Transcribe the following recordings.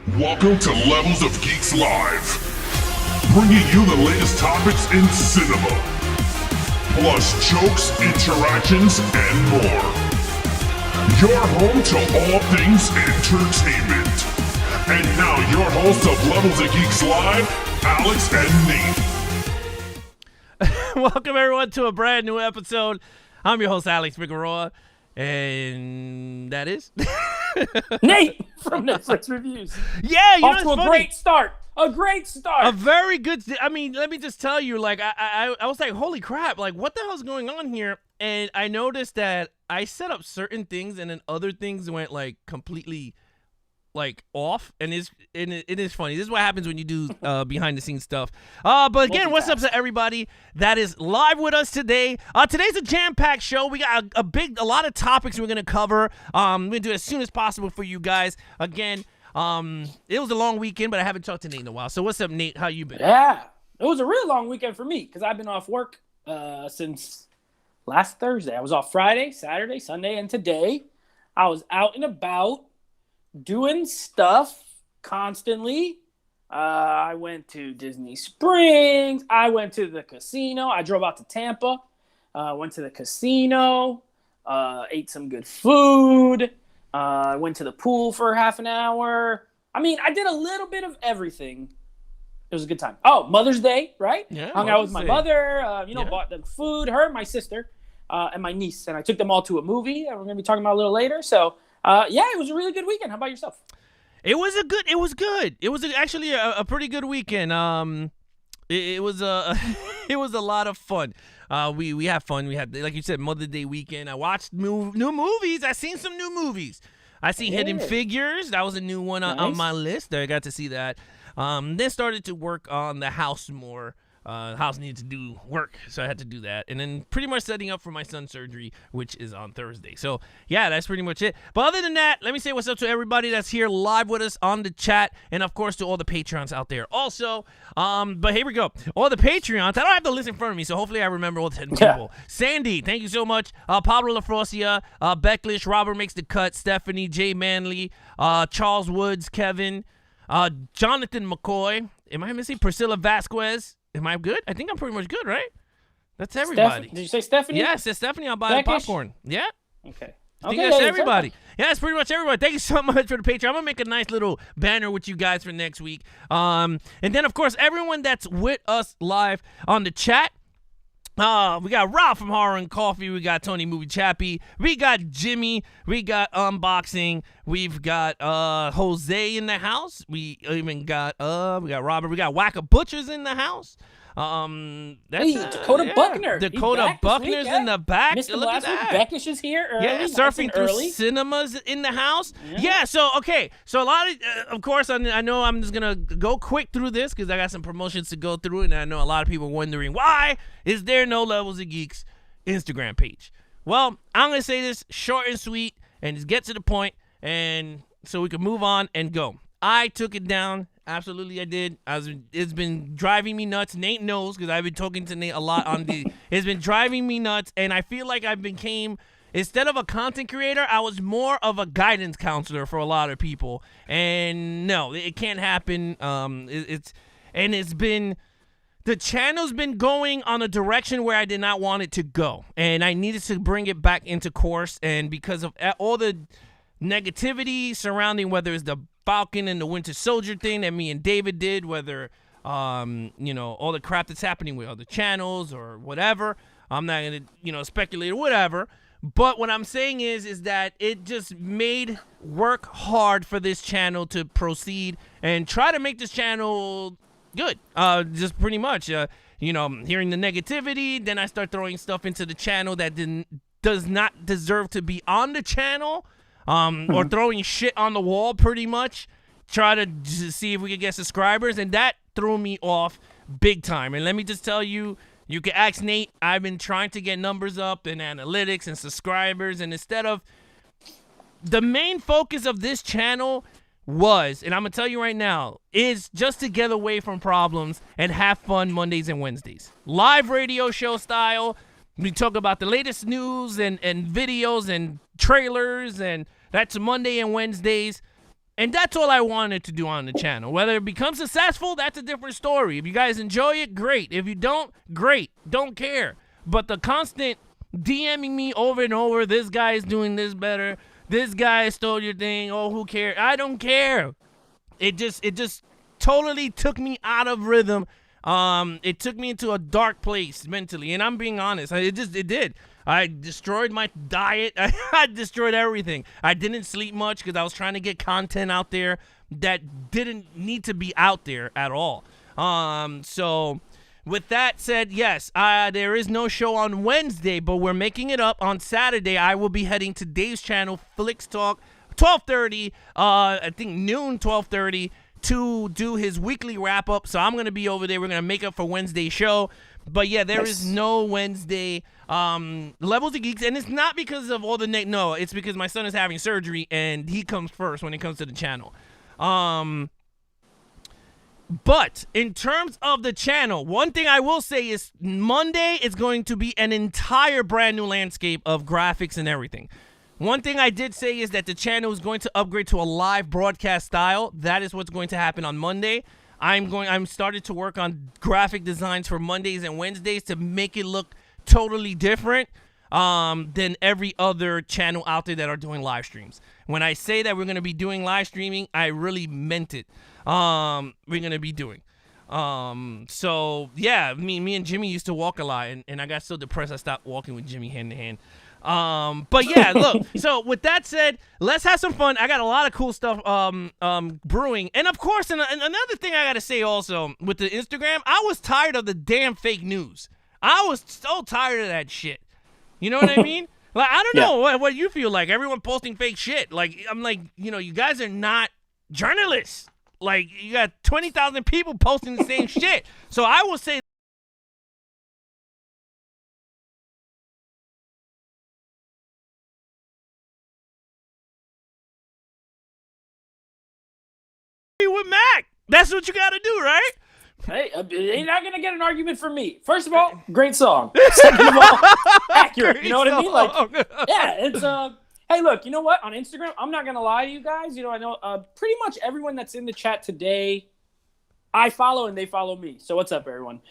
Welcome to Levels of Geeks Live, bringing you the latest topics in cinema, plus jokes, interactions, and more. Your home to all things entertainment. And now your hosts of Levels of Geeks Live, Alex and Nate. Welcome everyone to a brand new episode. I'm your host, Alex Figueroa, and that is... Nate from Netflix Reviews. Yeah, you off know, to a great start. A great start. A very good. I mean, let me just tell you, like, I was like, holy crap, like, what the hell's going on here? And I noticed that I set up certain things, and then other things went like completely, like, off. And it is funny. This is what happens when you do behind the scenes stuff. But again, what's up to everybody that is live with us today? Today's a jam-packed show. We got a lot of topics we're gonna cover. We're gonna do it as soon as possible for you guys. Again, it was a long weekend, but I haven't talked to Nate in a while. So what's up, Nate? How you been? Yeah, it was a really long weekend for me because I've been off work since last Thursday. I was off Friday, Saturday, Sunday, and today I was out and about doing stuff constantly. I went to Disney Springs. I went to the casino. I drove out to Tampa. Went to the casino. Ate some good food. Went to the pool for half an hour. I mean, I did a little bit of everything. It was a good time. Oh, Mother's Day, right? Yeah, Hung out with my Mother's Day. mother, bought them food, her, my sister, and my niece. And I took them all to a movie that we're going to be talking about a little later. So, yeah, it was a really good weekend. How about yourself? It was good. It was actually a pretty good weekend. It was it was a lot of fun. We had fun. We had, like you said, Mother's Day weekend. I watched new movies. I seen some new movies. I seen Hidden Figures. That was a new one on my list. I got to see that. Then started to work on the house more. House needed to do work, so I had to do that. And then pretty much setting up for my son's surgery, which is on Thursday. So, yeah, that's pretty much it. But other than that, let me say what's up to everybody that's here live with us on the chat. And, of course, to all the Patreons out there also. But here we go. All the Patreons. I don't have the list in front of me, so hopefully I remember all the 10 people. Sandy, thank you so much. Pablo LaFrosia, Becklish, Robert Makes the Cut, Stephanie, Jay Manley, Charles Woods, Kevin, Jonathan McCoy. Am I missing? Priscilla Vasquez. Am I good? I think I'm pretty much good, right? That's everybody. Did you say Stephanie? Yes, it's Stephanie. I'll buy the popcorn. Yeah. Okay. I think that's everybody. Yeah, that's pretty much everybody. Thank you so much for the Patreon. I'm going to make a nice little banner with you guys for next week. And then, of course, everyone that's with us live on the chat. We got Rob from Horror and Coffee. We got Tony Movie Chappie. We got Jimmy. We got Unboxing. We've got Jose in the house. We even got we got Robert. We got Wacka Butchers in the house. That's Dakota Buckner. Dakota Buckner's in the back. Missed Look last at that. week. Beckish is here early. Yeah, Surfing Through Cinemas in the house. Yeah, so a lot of course, I know I'm just gonna go quick through this because I got some promotions to go through, and I know a lot of people are wondering why is there no Levels of Geeks Instagram page. Well, I'm gonna say this short and sweet and just get to the point, and so we can move on and go. I took it down. Absolutely, I did. It's been driving me nuts. Nate knows because I've been talking to Nate a lot on the. It's been driving me nuts, and I feel like I became, instead of a content creator, I was more of a guidance counselor for a lot of people. And no, it can't happen. It's been, the channel's been going on a direction where I did not want it to go, and I needed to bring it back into course. And because of all the negativity surrounding whether it's the Falcon and the Winter Soldier thing that me and David did, whether all the crap that's happening with other channels or whatever, I'm not gonna speculate or whatever, but what I'm saying is that it just made work hard for this channel to proceed and try to make this channel good. Just pretty much hearing the negativity, then I start throwing stuff into the channel that does not deserve to be on the channel. Or throwing shit on the wall, pretty much. Try to see if we could get subscribers, and that threw me off big time. And let me just tell you, you can ask Nate. I've been trying to get numbers up and analytics and subscribers, and instead of the main focus of this channel was, and I'm gonna tell you right now, is just to get away from problems and have fun Mondays and Wednesdays, live radio show style. We talk about the latest news and videos and trailers, and that's Monday and Wednesdays. And that's all I wanted to do on the channel. Whether it becomes successful, that's a different story. If you guys enjoy it, great. If you don't, great. Don't care. But the constant DMing me over and over, this guy is doing this better, this guy stole your thing, oh, who cares? I don't care. It just totally took me out of rhythm. It took me into a dark place mentally, and I'm being honest. It did. I destroyed my diet. I destroyed everything. I didn't sleep much because I was trying to get content out there that didn't need to be out there at all. So with that said, yes, there is no show on Wednesday, but we're making it up on Saturday. I will be heading to Dave's channel, Flicks Talk, 12:30. I think noon, 12:30. To do his weekly wrap up. So I'm gonna be over there. We're gonna make up for Wednesday's show. But yeah, there is no Wednesday Levels of Geeks, and it's not because of all the no, it's because my son is having surgery and he comes first when it comes to the channel. But in terms of the channel, one thing I will say is Monday is going to be an entire brand new landscape of graphics and everything. One thing I did say is that the channel is going to upgrade to a live broadcast style. That is what's going to happen on Monday. I'm started to work on graphic designs for Mondays and Wednesdays to make it look totally different than every other channel out there that are doing live streams. When I say that we're going to be doing live streaming, I really meant it. We're going to be doing. So yeah, me and Jimmy used to walk a lot, and I got so depressed I stopped walking with Jimmy hand to hand. But yeah, look, so with that said, let's have some fun. I got a lot of cool stuff brewing. And of course, another thing I gotta say also with the Instagram, I was tired of the damn fake news. I was so tired of that shit. You know what I mean? Like, I don't know what you feel like. Everyone posting fake shit. Like, I'm like, you guys are not journalists. Like, you got 20,000 people posting the same shit. So I will say with Mac. That's what you got to do, right? Hey, you're not gonna get an argument from me. First of all, great song. Second of all, accurate. You know what I mean? Like, yeah, it's Hey, look, you know what? On Instagram, I'm not gonna lie to you guys. I know pretty much everyone that's in the chat today, I follow and they follow me. So what's up, everyone?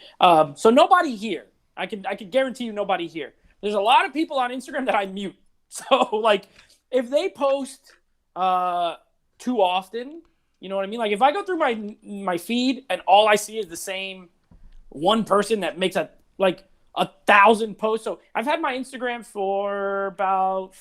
So nobody here. I can guarantee you nobody here. There's a lot of people on Instagram that I mute. So like, if they post too often. You know what I mean? Like, if I go through my feed and all I see is the same one person that makes 1,000 posts. So I've had my Instagram for about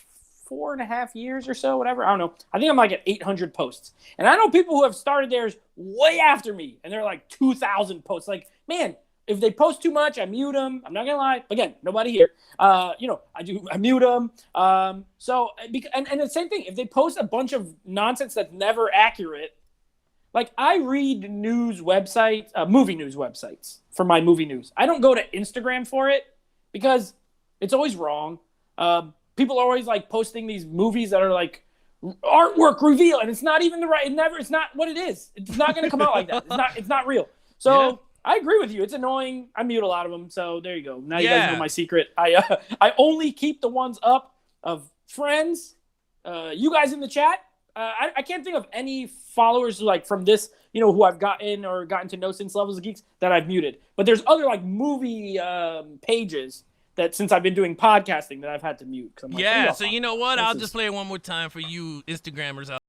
4.5 years or so, whatever. I don't know. I think I'm like at 800 posts. And I know people who have started theirs way after me, and they're like 2,000 posts. Like, man, if they post too much, I mute them. I'm not going to lie. Again, nobody here. I mute them. And the same thing, if they post a bunch of nonsense that's never accurate, like, I read news websites, movie news websites for my movie news. I don't go to Instagram for it because it's always wrong. People are always like posting these movies that are like artwork reveal, and it's not even it's not what it is. It's not going to come out like that. It's not real. So I agree with you. It's annoying. I mute a lot of them. So there you go. Now you guys know my secret. I only keep the ones up of friends, you guys in the chat. I can't think of any followers like from this, who I've gotten to know since Levels of Geeks that I've muted. But there's other like movie pages that since I've been doing podcasting that I've had to mute. I'm like, so you know what? I'll just play it one more time for you Instagrammers out.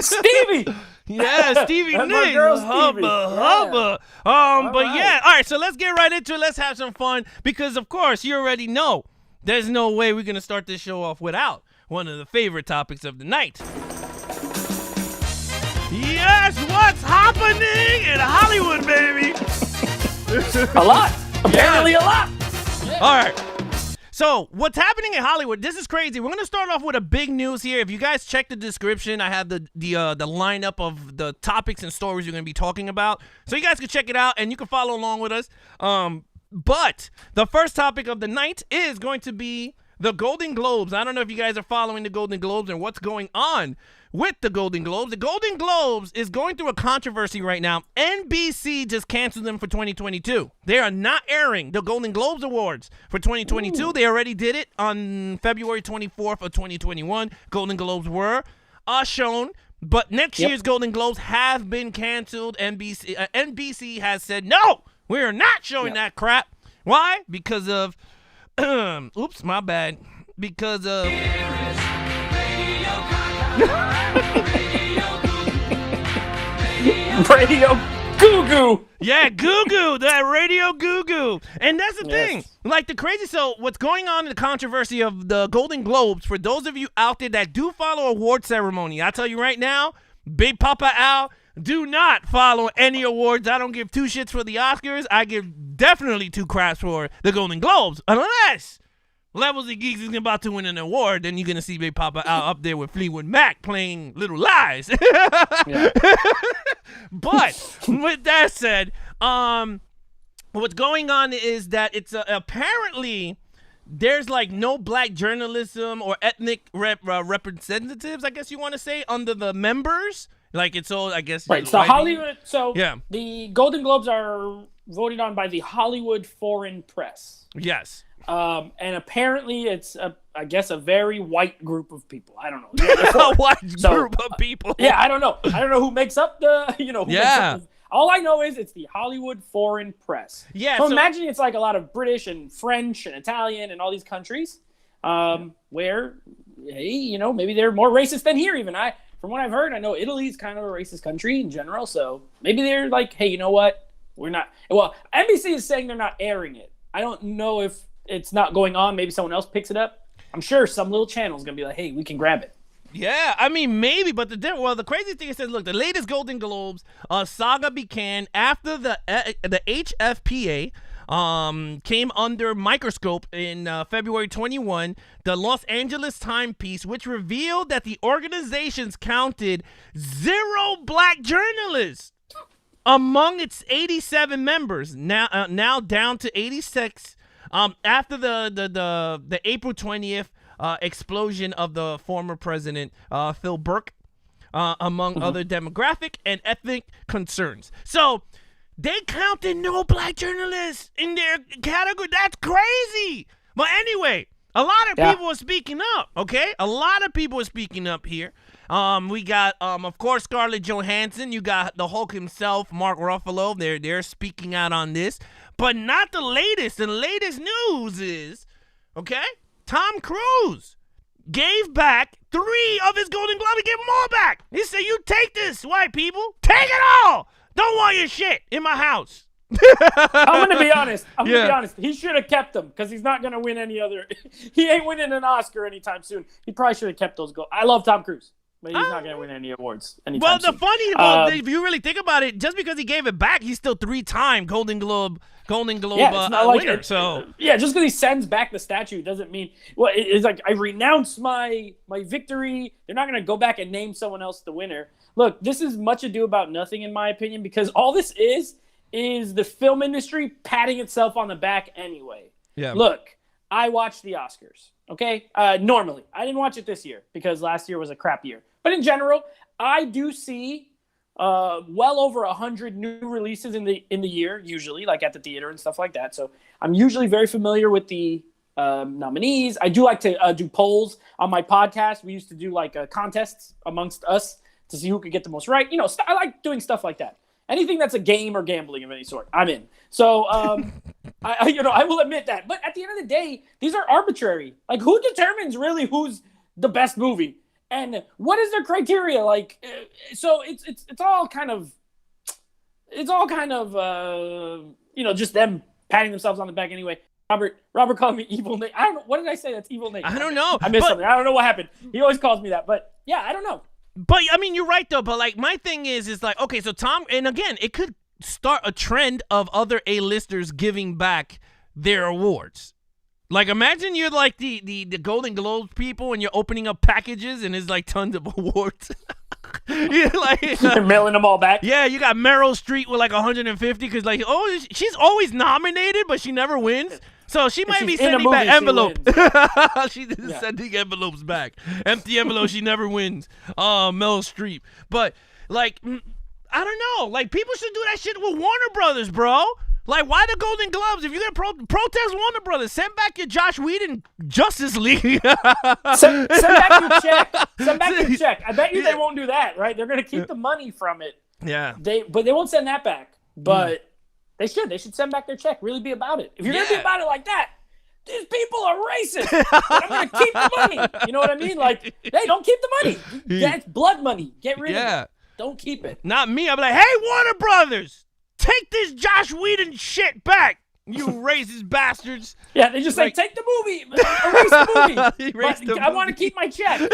Stevie! Yeah, Stevie Nicks. My girl Stevie. Hubba. All right, so let's get right into it. Let's have some fun because, of course, you already know there's no way we're going to start this show off without one of the favorite topics of the night. Yes, what's happening in Hollywood, baby? A lot. Apparently a lot. Yeah. All right. So, what's happening in Hollywood? This is crazy. We're going to start off with a big news here. If you guys check the description, I have the lineup of the topics and stories we're going to be talking about. So, you guys can check it out, and you can follow along with us. But the first topic of the night is going to be the Golden Globes. I don't know if you guys are following the Golden Globes and what's going on with the Golden Globes. The Golden Globes is going through a controversy right now. NBC just canceled them for 2022. They are not airing the Golden Globes Awards for 2022. Ooh. They already did it on February 24th of 2021. Golden Globes were shown, but next year's Golden Globes have been canceled. NBC has said, no, we are not showing that crap. Why? Because of, oops, my bad. Because of... Radio goo-goo. Yeah, goo-goo, that radio goo-goo. And that's the thing. Like the crazy, so what's going on in the controversy of the Golden Globes, for those of you out there that do follow award ceremony, I tell you right now, Big Papa Al, do not follow any awards. I don't give two shits for the Oscars. I give definitely two craps for the Golden Globes, unless Levels of Geeks is about to win an award, then you're going to see Big Papa out up there with Fleetwood Mac playing Little Lies. But with that said, what's going on is that it's apparently there's like no black journalism or ethnic representatives, I guess you want to say, under the members. Like it's all, I guess. Right. So Hollywood. So the Golden Globes are voted on by the Hollywood Foreign Press. Yes. And apparently it's I guess a very white group of people. I don't know. A white group of people. Yeah, I don't know. I don't know who makes up the, who makes up the, all I know is it's the Hollywood Foreign Press. Yeah. So imagine it's like a lot of British and French and Italian and all these countries, where, hey, maybe they're more racist than here even. From what I've heard, I know Italy's kind of a racist country in general. So maybe they're like, hey, you know what? We're not. Well, NBC is saying they're not airing it. I don't know if it's not going on. Maybe someone else picks it up. I'm sure some little channel is going to be like, hey, we can grab it. Yeah, I mean, maybe, but the crazy thing is, look, the latest Golden Globes saga began after the HFPA came under microscope in February 21, the Los Angeles Timepiece, which revealed that the organizations counted 0 black journalists among its 87 members, now down to 86. After the April 20th explosion of the former president, Phil Burke, among other demographic and ethnic concerns. So they counted no black journalists in their category. That's crazy. But anyway, a lot of people are speaking up, okay? A lot of people are speaking up here. We got, of course, Scarlett Johansson. You got the Hulk himself, Mark Ruffalo. They're speaking out on this. But not the latest. The latest news is, okay, Tom Cruise gave back 3 of his Golden Globes. He gave them all back. He said, you take this, white people. Take it all. Don't want your shit in my house. I'm going to be honest. He should have kept them because he's not going to win any other. He ain't winning an Oscar anytime soon. He probably should have kept those goals. I love Tom Cruise. But he's not going to win any awards anytime soon. Funny, if you really think about it, just because he gave it back, he's still 3-time Golden Globe winner. So just because he sends back the statue doesn't mean it's like I renounce my victory. They're not going to go back and name someone else the winner. Look, this is much ado about nothing in my opinion because all this is the film industry patting itself on the back anyway. Yeah. Look, I watch the Oscars. Okay, normally I didn't watch it this year because last year was a crap year. But in general, I do see well over 100 new releases in the year, usually, like at the theater and stuff like that. So I'm usually very familiar with the nominees. I do like to do polls on my podcast. We used to do like contests amongst us to see who could get the most right. I like doing stuff like that. Anything that's a game or gambling of any sort, I'm in. So I will admit that. But at the end of the day, these are arbitrary. Like, who determines really who's the best movie? And what is their criteria? Like, so it's all kind of just them patting themselves on the back anyway. Robert called me evil Nate. I don't know. What did I say? That's evil Nate. I don't know. I missed something. I don't know what happened. He always calls me that. But yeah, I don't know. But I mean, you're right though. But like, my thing is like, okay, so Tom, and again, it could start a trend of other A-listers giving back their awards. Like, imagine you're like the Golden Globes people and you're opening up packages and there's like tons of awards. You're like they're mailing them all back. Yeah, you got Meryl Streep with like 150 because like, oh, she's always nominated but she never wins. So she might be she's in a sending back movie, she envelopes. She's Yeah. sending envelopes back. Empty envelope. She never wins. Meryl Streep. But like, I don't know. Like, people should do that shit with Warner Brothers, bro. Like, why the Golden Globes? If you're gonna protest Warner Brothers, send back your Josh Whedon Justice League. Send back your check. Send back your check. I bet you they won't do that, right? They're gonna keep the money from it. Yeah. But they won't send that back. But they should. They should send back their check. Really be about it. If you're gonna be about it like that, these people are racist. But I'm gonna keep the money. You know what I mean? Like, hey, don't keep the money. That's blood money. Get rid of it. Don't keep it. Not me. I'm like, hey, Warner Brothers, take this Josh Whedon shit back, you racist bastards. Yeah, they just say, take the movie. Erase the movie. Erase the I want to keep my check. Rich.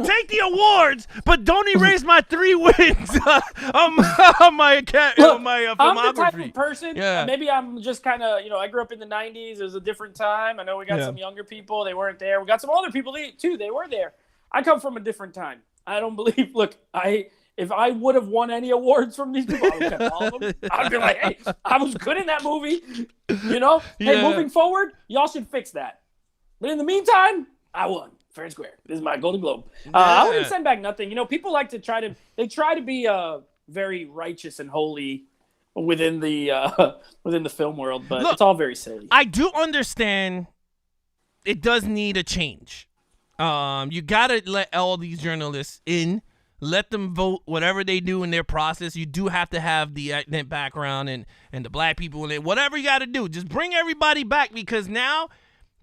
Take the awards, but don't erase my 3 wins on my filmography. I'm the type of person, Yeah. maybe I'm just kind of, I grew up in the 90s. It was a different time. I know we got some younger people. They weren't there. We got some older people, too. They were there. I come from a different time. I don't believe, look, if I would have won any awards from these people, I would have kept all of them. I'd be like, hey, I was good in that movie. Hey, moving forward, y'all should fix that. But in the meantime, I won. Fair and square. This is my Golden Globe. I wouldn't send back nothing. People like to try to be very righteous and holy within the film world, but it's all very silly. I do understand it does need a change. You gotta let all these journalists in. Let them vote whatever they do in their process. You do have to have the ethnic background and the black people in it. Whatever you got to do, just bring everybody back, because now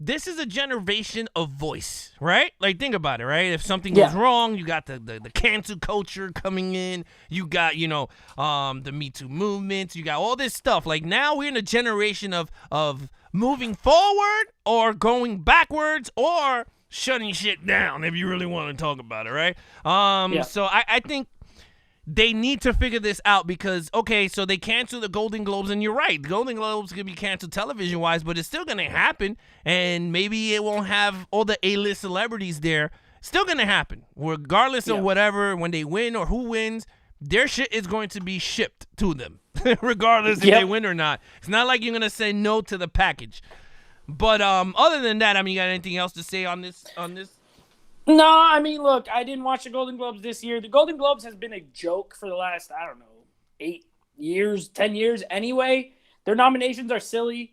this is a generation of voice, right? Like, think about it, right? If something goes wrong, you got the cancel culture coming in. You got, the Me Too movement. You got all this stuff. Like, now we're in a generation of moving forward or going backwards or shutting shit down, if you really want to talk about it, right? So I think they need to figure this out, because, okay, so they cancel the Golden Globes, and you're right. The Golden Globes can be canceled television-wise, but it's still going to happen, and maybe it won't have all the A-list celebrities there. Still going to happen. Regardless of whatever, when they win or who wins, their shit is going to be shipped to them, regardless if they win or not. It's not like you're going to say no to the package. But other than that, you got anything else to say on this? No, look, I didn't watch the Golden Globes this year. The Golden Globes has been a joke for the last, 8 years, 10 years anyway. Their nominations are silly.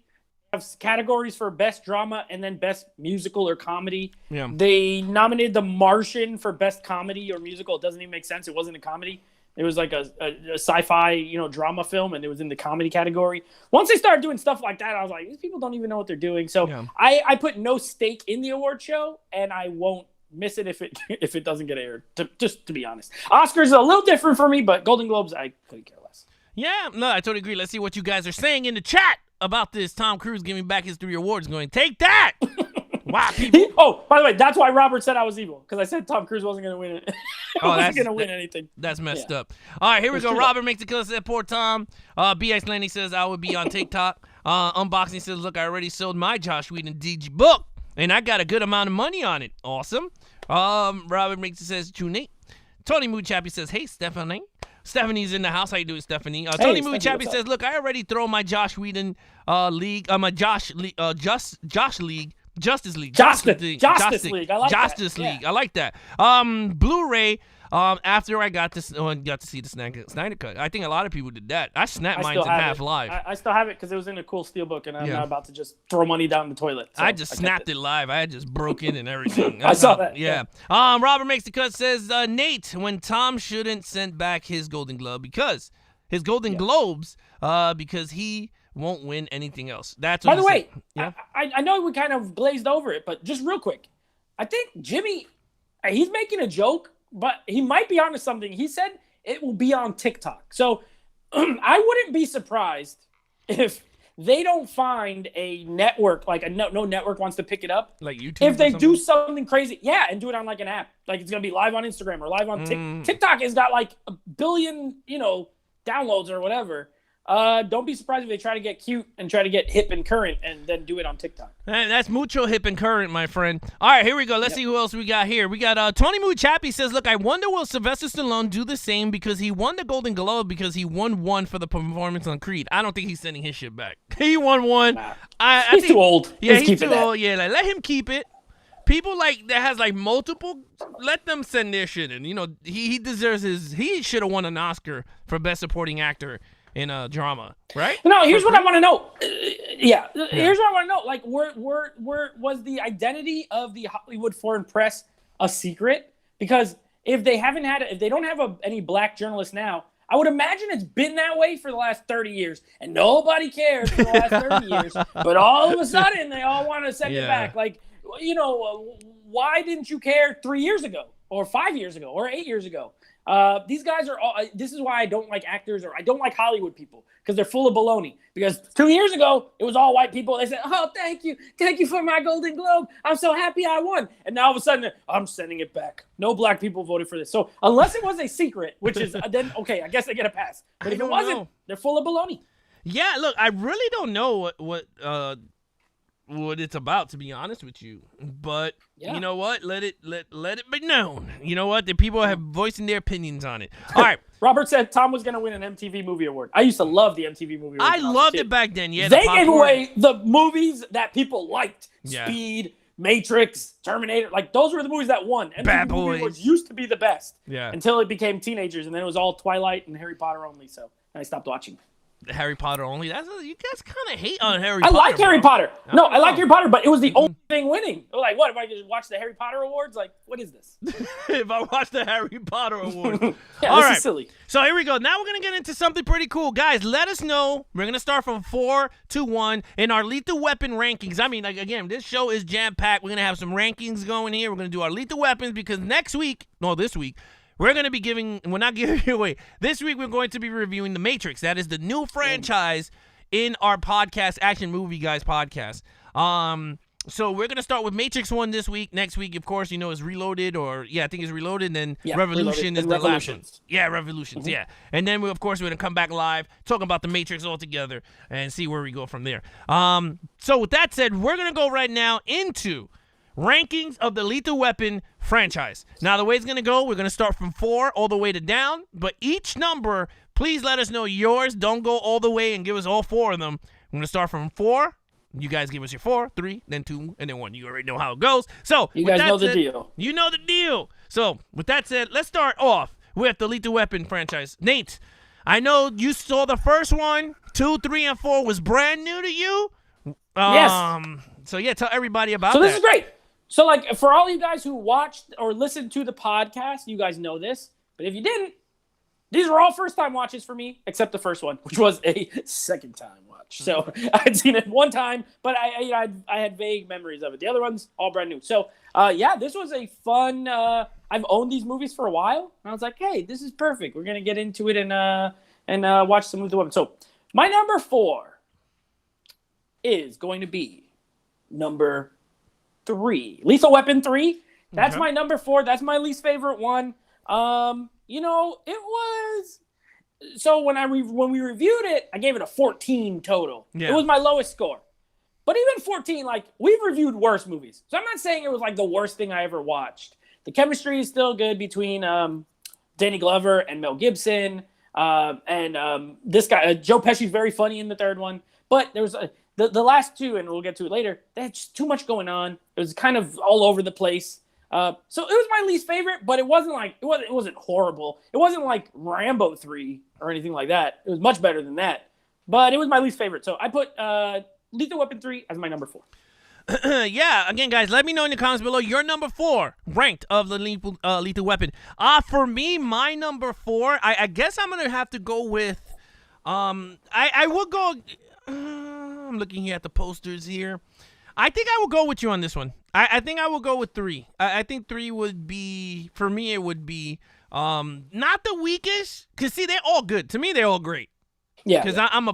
They have categories for Best Drama and then Best Musical or Comedy. Yeah. They nominated The Martian for Best Comedy or Musical. It doesn't even make sense. It wasn't a comedy. It was like a sci-fi, drama film, and it was in the comedy category. Once they started doing stuff like that, I was like, these people don't even know what they're doing. So I put no stake in the award show, and I won't miss it if it doesn't get aired, just to be honest. Oscars is a little different for me, but Golden Globes, I couldn't care less. Yeah, no, I totally agree. Let's see what you guys are saying in the chat about this. Tom Cruise giving back his 3 awards, going, take that! Wow, people. Oh, by the way, that's why Robert said I was evil, because I said Tom Cruise wasn't going to win it. Wasn't going to win anything. That's messed up. All right, here we go. Robert makes the killer, said, poor Tom. BX Lenny says, I would be on TikTok. Unboxing says, look, I already sold my Josh Whedon DG book, and I got a good amount of money on it. Awesome. Robert makes it, says, True Nate. Tony Mood Chappie says, hey, Stephanie. Stephanie's in the house. How you doing, Stephanie? Tony Mood Chappie says, look, I already throw my Josh Whedon league, my Josh League, Justice League. Justice League. I like Justice that. League. I like that. Blu-ray. After I got to see the Snyder Cut, I think a lot of people did that. I snapped mine in half live. I still have it because it was in a cool steelbook, and I'm not about to just throw money down the toilet. So I just snapped it live. I had just broken and everything. I saw that. Yeah. Robert makes the cut, says, Nate, when Tom shouldn't send back his Golden Globe because his Golden Globes, because he won't win anything else. That's what By the way, I know we kind of glazed over it, but just real quick, I think Jimmy, he's making a joke, but he might be onto something. He said it will be on TikTok. So I wouldn't be surprised if they don't find a network, like no network wants to pick it up. Like YouTube. If they do something crazy, and do it on like an app. Like it's going to be live on Instagram or live on TikTok. TikTok has got like 1 billion, downloads or whatever. don't be surprised if they try to get cute and try to get hip and current and then do it on TikTok. That's mucho hip and current, my friend. All right, here we go. Let's see who else we got here. We got Tony Moo Chappie says, look, I wonder will Sylvester Stallone do the same because he won the Golden Globe because he won one for the performance on Creed. I don't think he's sending his shit back. He won one. Nah. I He's think, too old. Yeah, he's keeping too that. old. Yeah, like, let him keep it. People like that has like multiple, let them send their shit in. You know, he deserves he should have won an Oscar for Best Supporting Actor in a drama, right? No, here's what I want to know. Here's what I want to know. Like, where was the identity of the Hollywood Foreign Press a secret? Because if they don't have any black journalists now, I would imagine it's been that way for the last 30 years, and nobody cares for the last 30 years. But all of a sudden, they all want to send it back. Like, you know, why didn't you care 3 years ago, or 5 years ago, or 8 years ago? These guys are all. This is why I don't like actors, or I don't like Hollywood people, because they're full of baloney. Because 2 years ago, it was all white people. They said, "Oh, thank you for my Golden Globe. I'm so happy I won." And now all of a sudden, I'm sending it back. No black people voted for this. So unless it was a secret, which is then okay, I guess they get a pass. But if it wasn't, they're full of baloney. Yeah, look, I really don't know what it's about, to be honest with you, but you know what? Let it be known. You know what? The people have voicing their opinions on it. All right. Robert said Tom was going to win an MTV Movie Award. I used to love the MTV Movie Award. I loved it back then. Yeah, they gave away the movies that people liked. Yeah. Speed, Matrix, Terminator. Like, those were the movies that won. MTV Bad Movie Boys. Awards used to be the best. Yeah. Until it became teenagers, and then it was all Twilight and Harry Potter only. So I stopped watching. Harry Potter only. You guys kind of hate on Harry Potter. I like Harry Potter. No, I like know. Harry Potter, but it was the only thing winning. Like, what? If I just watch the Harry Potter Awards? Like, what is this? If I watch the Harry Potter Award. Yeah, All this right. is silly. So here we go. Now we're going to get into something pretty cool. Guys, let us know. We're going to start from 4 to 1 in our Lethal Weapon rankings. I mean, like, again, this show is jam-packed. We're going to have some rankings going here. We're going to do our Lethal Weapons because this week, we're going to be we're not giving it away. This week, we're going to be reviewing The Matrix. That is the new franchise in our podcast, Action Movie Guys podcast. So we're going to start with Matrix 1 this week. Next week, of course, is Reloaded, I think it's Reloaded, and then Revolution Reloaded, is and the last one. Revolutions. Yeah, Revolutions, yeah. And then, we're going to come back live, talk about The Matrix all together, and see where we go from there. So with that said, we're going to go right now into rankings of the Lethal Weapon franchise. Now, the way it's going to go, we're going to start from 4 all the way to down, but each number, please let us know yours. Don't go all the way and give us all 4 of them. We're going to start from 4. You guys give us your 4, 3, then 2, and then 1. You already know how it goes. So, You guys know the deal. You know the deal. So, with that said, let's start off with the Lethal Weapon franchise. Nate, I know you saw the first one. 2, 3, and 4 was brand new to you. Yes. So, yeah, tell everybody about that. So this is great. So, like, for all you guys who watched or listened to the podcast, you guys know this. But if you didn't, these were all first-time watches for me, except the first one, which was a second-time watch. So I had seen it one time, but I had vague memories of it. The other ones, all brand new. So, this was a fun. I've owned these movies for a while, and I was like, hey, this is perfect. We're gonna get into it and watch some of the women. So, my number 4 is going to be number 3, Lethal Weapon 3. That's my number 4. That's my least favorite one. It was. So when we reviewed it, I gave it a 14 total. Yeah. It was my lowest score. But even 14, like, we've reviewed worse movies. So I'm not saying it was like the worst thing I ever watched. The chemistry is still good between Danny Glover and Mel Gibson. And this guy, Joe Pesci's very funny in the third one. But there was the last 2, and we'll get to it later, they had just too much going on. It was kind of all over the place. So it was my least favorite, but it wasn't horrible. It wasn't like Rambo 3 or anything like that. It was much better than that. But it was my least favorite. So I put Lethal Weapon 3 as my number 4. Yeah, again, guys, let me know in the comments below your number 4 ranked of the Lethal Weapon. For me, my number 4, I guess I'm gonna have to go with. I will go. I'm looking here at the posters here. I think I will go with you on this one. I think I will go with 3. I think 3 would be, for me, it would be not the weakest. Because, see, they're all good. To me, they're all great. Yeah. Because I'm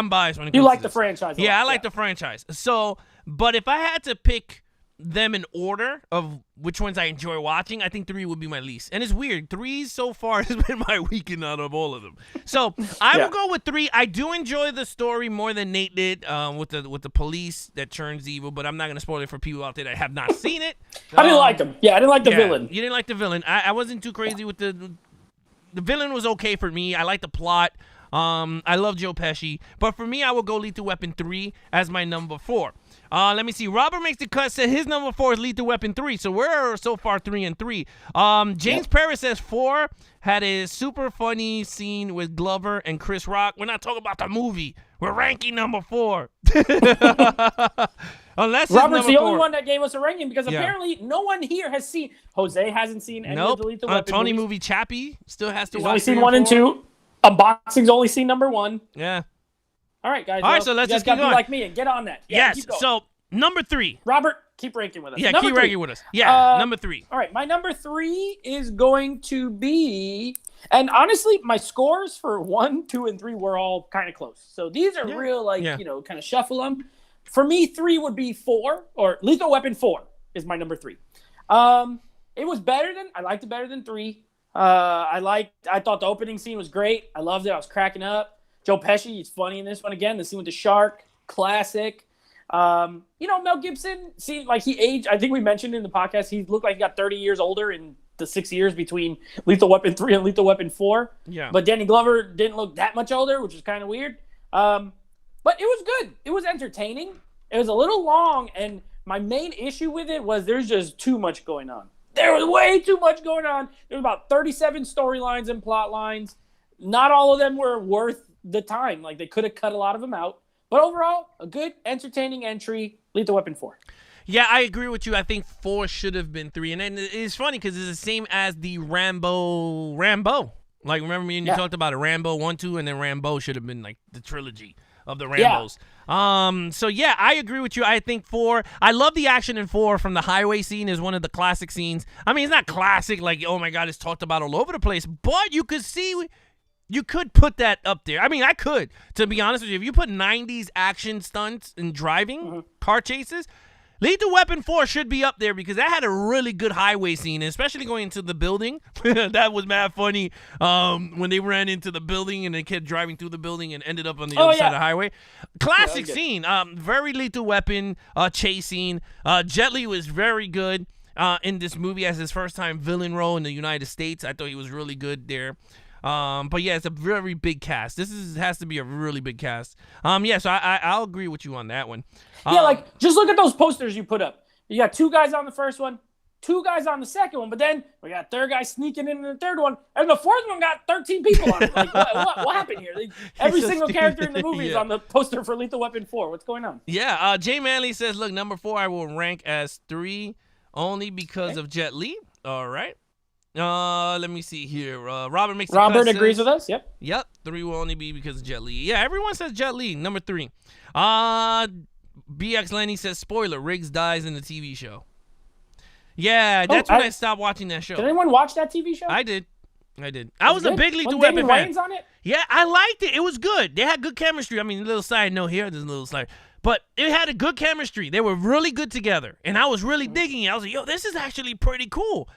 biased when it comes to You like this. the franchise. Yeah, I like the franchise. So, but if I had to pick them in order of which ones I enjoy watching, I think 3 would be my least. And it's weird. 3 so far has been my weekend out of all of them. So I will go with 3. I do enjoy the story more than Nate did with the police that turns evil, but I'm not going to spoil it for people out there that have not seen it. I didn't like him. Yeah, I didn't like the villain. You didn't like the villain. I wasn't too crazy with the villain was okay for me. I like the plot. I love Joe Pesci. But for me, I will go Lethal Weapon 3 as my number 4. Let me see. Robert makes the cut. Said his number 4 is Lethal Weapon 3. So we're so far 3 and 3. James Paris says 4 had a super funny scene with Glover and Chris Rock. We're not talking about the movie. We're ranking number 4. Unless Robert's the 4. only one that gave us a ranking because apparently no one here has seen. Jose hasn't seen any of the Lethal Weapon Tony movies. Movie Chappie still has to He's watch. only seen 3 1 and 2. Unboxing's only seen number 1. Yeah. All right, guys. All right, so let's just keep be going. like me and get on that. Yeah, Yes. keep going. So number 3. Robert, keep ranking with us. Yeah, Number keep 3. ranking with us. Yeah, number 3. All right, my number 3 is going to be, and honestly, my scores for 1, 2, and 3 were all kind of close. So these are real, kind of shuffle them. For me, 3 would be 4, or Lethal Weapon 4 is my number 3. It was I liked it better than 3. I thought the opening scene was great. I loved it. I was cracking up. Joe Pesci, he's funny in this one again. The scene with the shark, classic. Mel Gibson seemed like he aged. I think we mentioned in the podcast, he looked like he got 30 years older in the 6 years between Lethal Weapon 3 and Lethal Weapon 4. Yeah. But Danny Glover didn't look that much older, which is kind of weird. But it was good. It was entertaining. It was a little long, and my main issue with it was there's just too much going on. There was way too much going on. There was about 37 storylines and plot lines. Not all of them were worth the time. Like, they could have cut a lot of them out. But overall, a good, entertaining entry, Lethal Weapon 4. Yeah, I agree with you. I think 4 should have been 3. And then it's funny because it's the same as the Rambo. Like, remember me and you talked about it, Rambo 1, 2, and then Rambo should have been like the trilogy of the Rambos. So yeah, I agree with you. I think 4. I love the action in 4 from the highway scene is one of the classic scenes. I mean, it's not classic like, oh my God, it's talked about all over the place, but you could see, you could put that up there. I mean, I could, to be honest with you. If you put 90s action stunts and driving, car chases, Lethal Weapon 4 should be up there because that had a really good highway scene, especially going into the building. That was mad funny when they ran into the building and they kept driving through the building and ended up on the other side of the highway. Classic scene. Very Lethal Weapon chase scene. Jet Li was very good in this movie as his first time villain role in the United States. I thought he was really good there. But yeah, it's a very big cast. Has to be a really big cast. So I'll agree with you on that one. Just look at those posters you put up. You got 2 guys on the first one, 2 guys on the second one, but then we got third guy sneaking in the third one, and the fourth one got 13 people on it. Like, what happened here? Every single character in the movie is on the poster for Lethal Weapon 4. What's going on? Yeah, Jay Manley says, look, number 4 I will rank as 3 only because of Jet Li. All right. Let me see here. Robert agrees with us. Yep. 3 will only be because of Jet Li. Yeah, everyone says Jet Li. Number 3. BX Lenny says, spoiler, Riggs dies in the TV show. Yeah, that's when I stopped watching that show. Did anyone watch that TV show? I did. I was a big Lethal Weapon fan. Wayans on it? Yeah, I liked it. It was good. They had good chemistry. I mean, a little side note here. There's a little side. But it had a good chemistry. They were really good together. And I was really digging it. I was like, yo, this is actually pretty cool.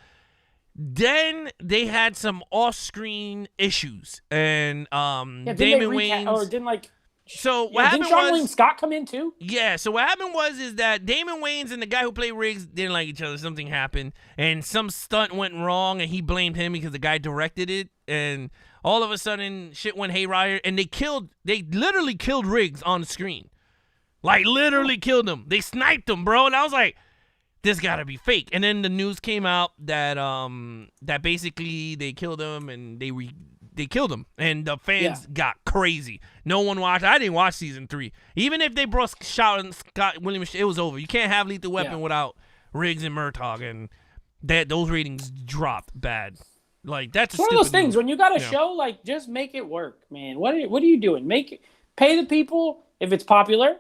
Then they had some off-screen issues, and Damon Wayans. So what happened Sean William Scott come in too? Yeah. So what happened is that Damon Wayans and the guy who played Riggs didn't like each other. Something happened, and some stunt went wrong, and he blamed him because the guy directed it, and all of a sudden shit went haywire, and they literally killed Riggs on the screen, like literally killed him. They sniped him, bro, and I was like, this gotta be fake. And then the news came out that that basically they killed him and they killed him, and the fans got crazy. No one watched. I didn't watch season 3. Even if they brought Scott Williams, it was over. You can't have Lethal Weapon without Riggs and Murtaugh, and those ratings dropped bad. Like, that's one of those things when you got a show, like, just make it work, man. What are you doing? Pay the people if it's popular.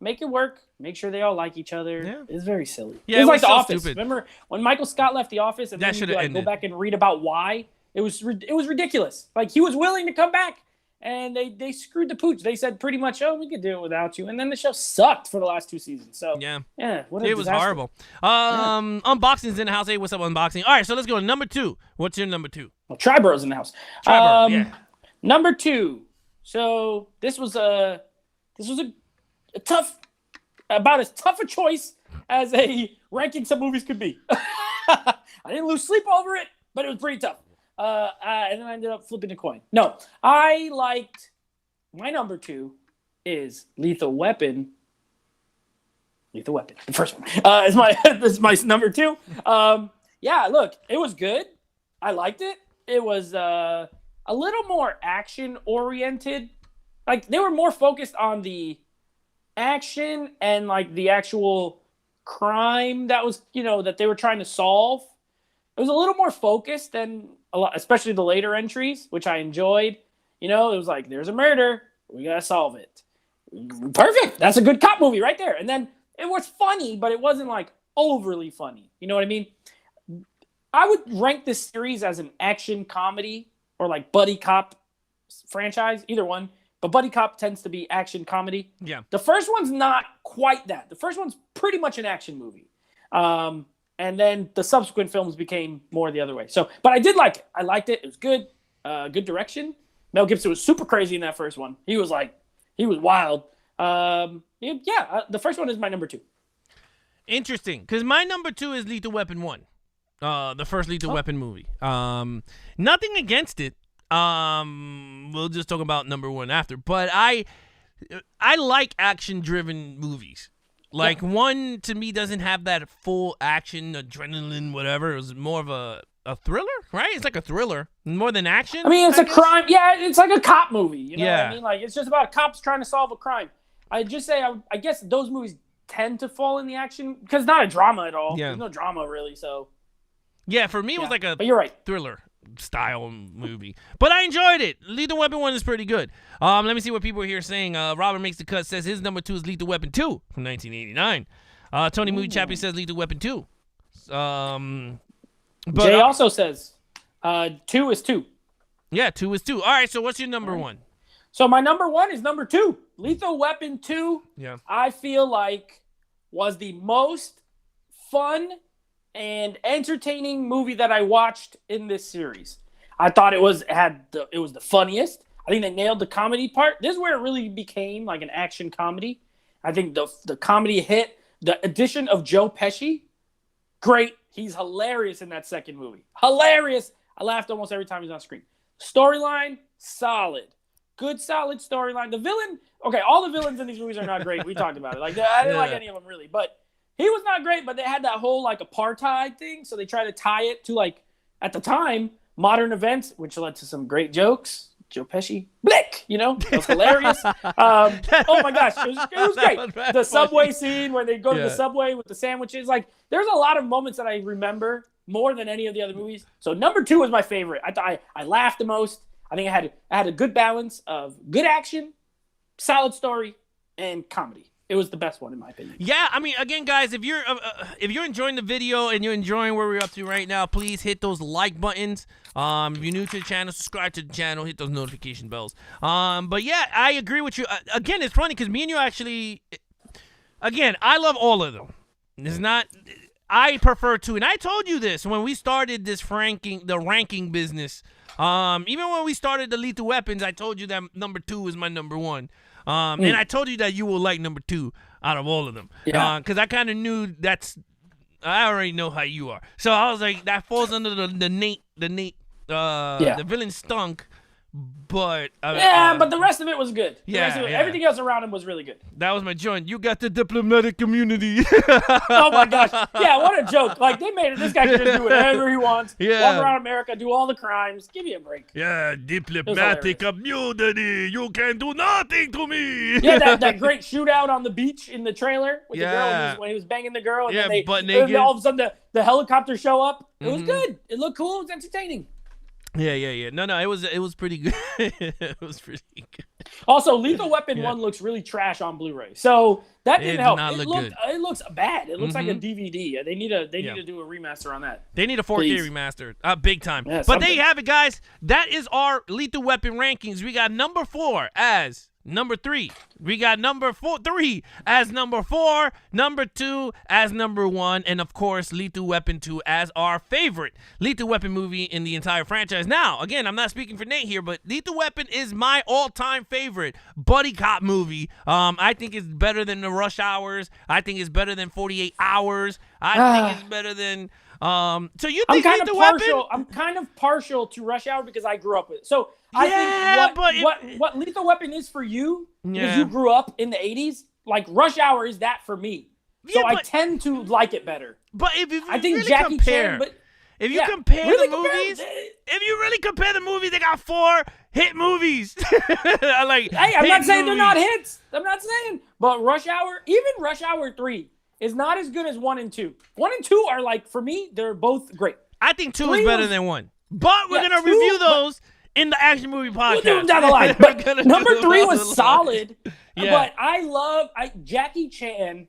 Make it work. Make sure they all like each other. Yeah. It's very silly. Yeah, it's like so The Office. Stupid. Remember when Michael Scott left The Office and then you go back and read about why? It was ridiculous. Like, he was willing to come back and they screwed the pooch. They said pretty much, "Oh, we could do it without you," and then the show sucked for the last 2 seasons. So yeah, what a it was disaster. horrible. Unboxing's in the house. Hey, what's up, unboxing? All right, so let's go to number 2. What's your number 2? Well, Triboro's in the house. Triborough, yeah. Number 2. So this was a tough, about as tough a choice as a ranking some movies could be. I didn't lose sleep over it, but it was pretty tough. And then I ended up flipping a coin. No, I liked my number 2 is Lethal Weapon. Lethal Weapon, the first one. Is my number 2. Yeah, look, it was good. I liked it. It was a little more action oriented. Like they were more focused on the action and like the actual crime that was, that they were trying to solve. It was a little more focused than a lot, especially the later entries, which I enjoyed. It was like, there's a murder, we gotta solve it. Perfect. That's a good cop movie right there. And then it was funny, but it wasn't like overly funny. You know what I mean? I would rank this series as an action comedy or like buddy cop franchise, either one. But buddy cop tends to be action comedy. Yeah. The first one's not quite that. The first one's pretty much an action movie. And then the subsequent films became more the other way. So, but I did like it. I liked it. It was good. Good direction. Mel Gibson was super crazy in that first one. He was wild. The first one is my number 2. Interesting, because my number 2 is Lethal Weapon 1. The first Lethal Weapon movie. Nothing against it. We'll just talk about number 1 after. But I like action-driven movies. Like, one, to me, doesn't have that full action, adrenaline, whatever. It was more of a thriller, right? It's like a thriller, more than action. I mean, it's a crime. Yeah, it's like a cop movie. You know what Yeah. I mean? Like, it's just about cops trying to solve a crime. I just say, I guess those movies tend to fall in the action, because it's not a drama at all. Yeah. There's no drama, really, so. Yeah, for me, it was like a But you're right. thriller style movie. But I enjoyed it. Lethal Weapon 1 is pretty good. Let me see what people are here saying. Robert Makes the Cut says his number 2 is Lethal Weapon 2 from 1989. Tony Movie Chappie says Lethal Weapon 2. But Jay also says 2 is 2. Yeah, 2 is 2. All right, so what's your number 1? So my number 1 is number 2. Lethal Weapon 2, Yeah. I feel like was the most fun and entertaining movie that I watched in this series. I thought it was the funniest. I think they nailed the comedy part. This is where it really became like an action comedy. I think the comedy hit. The addition of Joe Pesci, great. He's hilarious in that second movie. Hilarious. I laughed almost every time he's on screen. Storyline, solid. Good, solid storyline. The villain, okay, all the villains in these movies are not great. We talked about it. Like, I didn't like any of them really, but he was not great. But they had that whole like apartheid thing, so they tried to tie it to like at the time modern events, which led to some great jokes. Joe Pesci, blick, it was hilarious. Oh my gosh, it was great. The subway scene where they go to the subway with the sandwiches, like there's a lot of moments that I remember more than any of the other movies. So number 2 was my favorite. I laughed the most. I think I had a good balance of good action, solid story, and comedy. It was the best one in my opinion. Yeah, I mean, again, guys, if you're enjoying the video and you're enjoying where we're up to right now, please hit those like buttons. If you're new to the channel, subscribe to the channel, hit those notification bells. But yeah, I agree with you. Again, it's funny because me and you actually, again, I love all of them. It's not, I prefer to, and I told you this when we started this the ranking business. Even when we started the Lethal Weapons, I told you that number 2 is my number 1. And I told you that you will like number 2 out of all of them. Yeah. Because I kind of knew I already know how you are. So I was like, that falls under the villain stunk. But but the rest of it was good. Everything else around him was really good. That was my joint. You got the diplomatic community. Oh my gosh. Yeah, what a joke. Like they made it. This guy can just do whatever he wants. Yeah. Walk around America, do all the crimes. Give me a break. Yeah, diplomatic community. You can do nothing to me. Yeah, that great shootout on the beach in the trailer with the girl when he was banging the girl. And then butt naked. all of a sudden the helicopter show up. It was good. It looked cool. It was entertaining. Yeah. No, it was pretty good. It was pretty good. Also, Lethal Weapon 1 looks really trash on Blu-ray. So that didn't did help. not look good. It looks bad. It looks like a DVD. They need to do a remaster on that. They need a 4K Please. remaster. Big time. Yeah, but there you have it, guys. That is our Lethal Weapon rankings. We got number 4 as number 3. We got number 3 as number 4, number 2 as number 1, and of course Lethal Weapon 2 as our favorite Lethal Weapon movie in the entire franchise. Now, again, I'm not speaking for Nate here, but Lethal Weapon is my all-time favorite buddy cop movie. I think it's better than the Rush Hours. I think it's better than 48 Hours. I think it's better than so you think Lethal Weapon? I'm kind of partial to Rush Hour because I grew up with it. So I think what Lethal Weapon is for you, because you grew up in the 80s, like Rush Hour is that for me. So I tend to like it better. But if you I think really Jackie compare, Chan, if you compare really the movies, if you really compare the movies, they got 4 hit movies. Like, hey, I'm not saying movies. they're not hits. I'm not saying, but Rush Hour, even Rush Hour 3 is not as good as 1 and 2. 1 and 2 are like, for me, they're both great. I think 2 is better than 1. But we're gonna review those in the Action Movie Podcast. We'll do them down the line. But number 3 was solid. But I love Jackie Chan.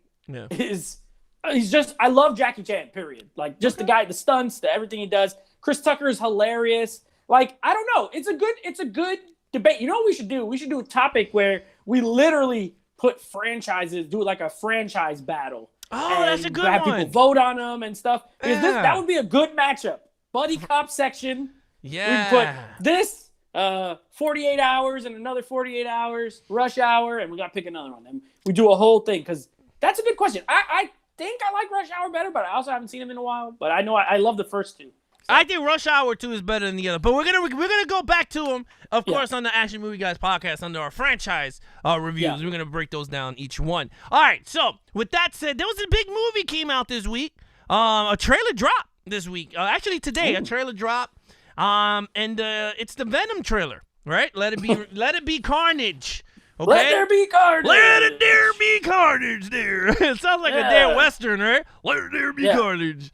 I love Jackie Chan, period. Like, just the guy, the stunts, everything he does. Chris Tucker is hilarious. Like, I don't know. It's a good debate. You know what we should do? We should do a topic where we literally put franchises, do like a franchise battle. Oh, that's a good have one. People vote on them and stuff. Because that would be a good matchup. Buddy cop section. Yeah. We put this 48 hours and another 48 hours, Rush Hour, and we got to pick another one. And we do a whole thing because that's a good question. I think I like Rush Hour better, but I also haven't seen him in a while. But I know I love the first 2. So. I think Rush Hour 2 is better than the other, but we're gonna go back to them, of course, on the Action Movie Guys podcast under our franchise reviews. Yeah. We're gonna break those down each one. All right. So with that said, there was a big movie came out this week. A trailer dropped this week. Actually today, a trailer dropped. And it's the Venom trailer, right? Let it be Carnage. Okay? Let there be carnage. Let there be carnage there. It sounds like a damn Western, right? Let there be carnage.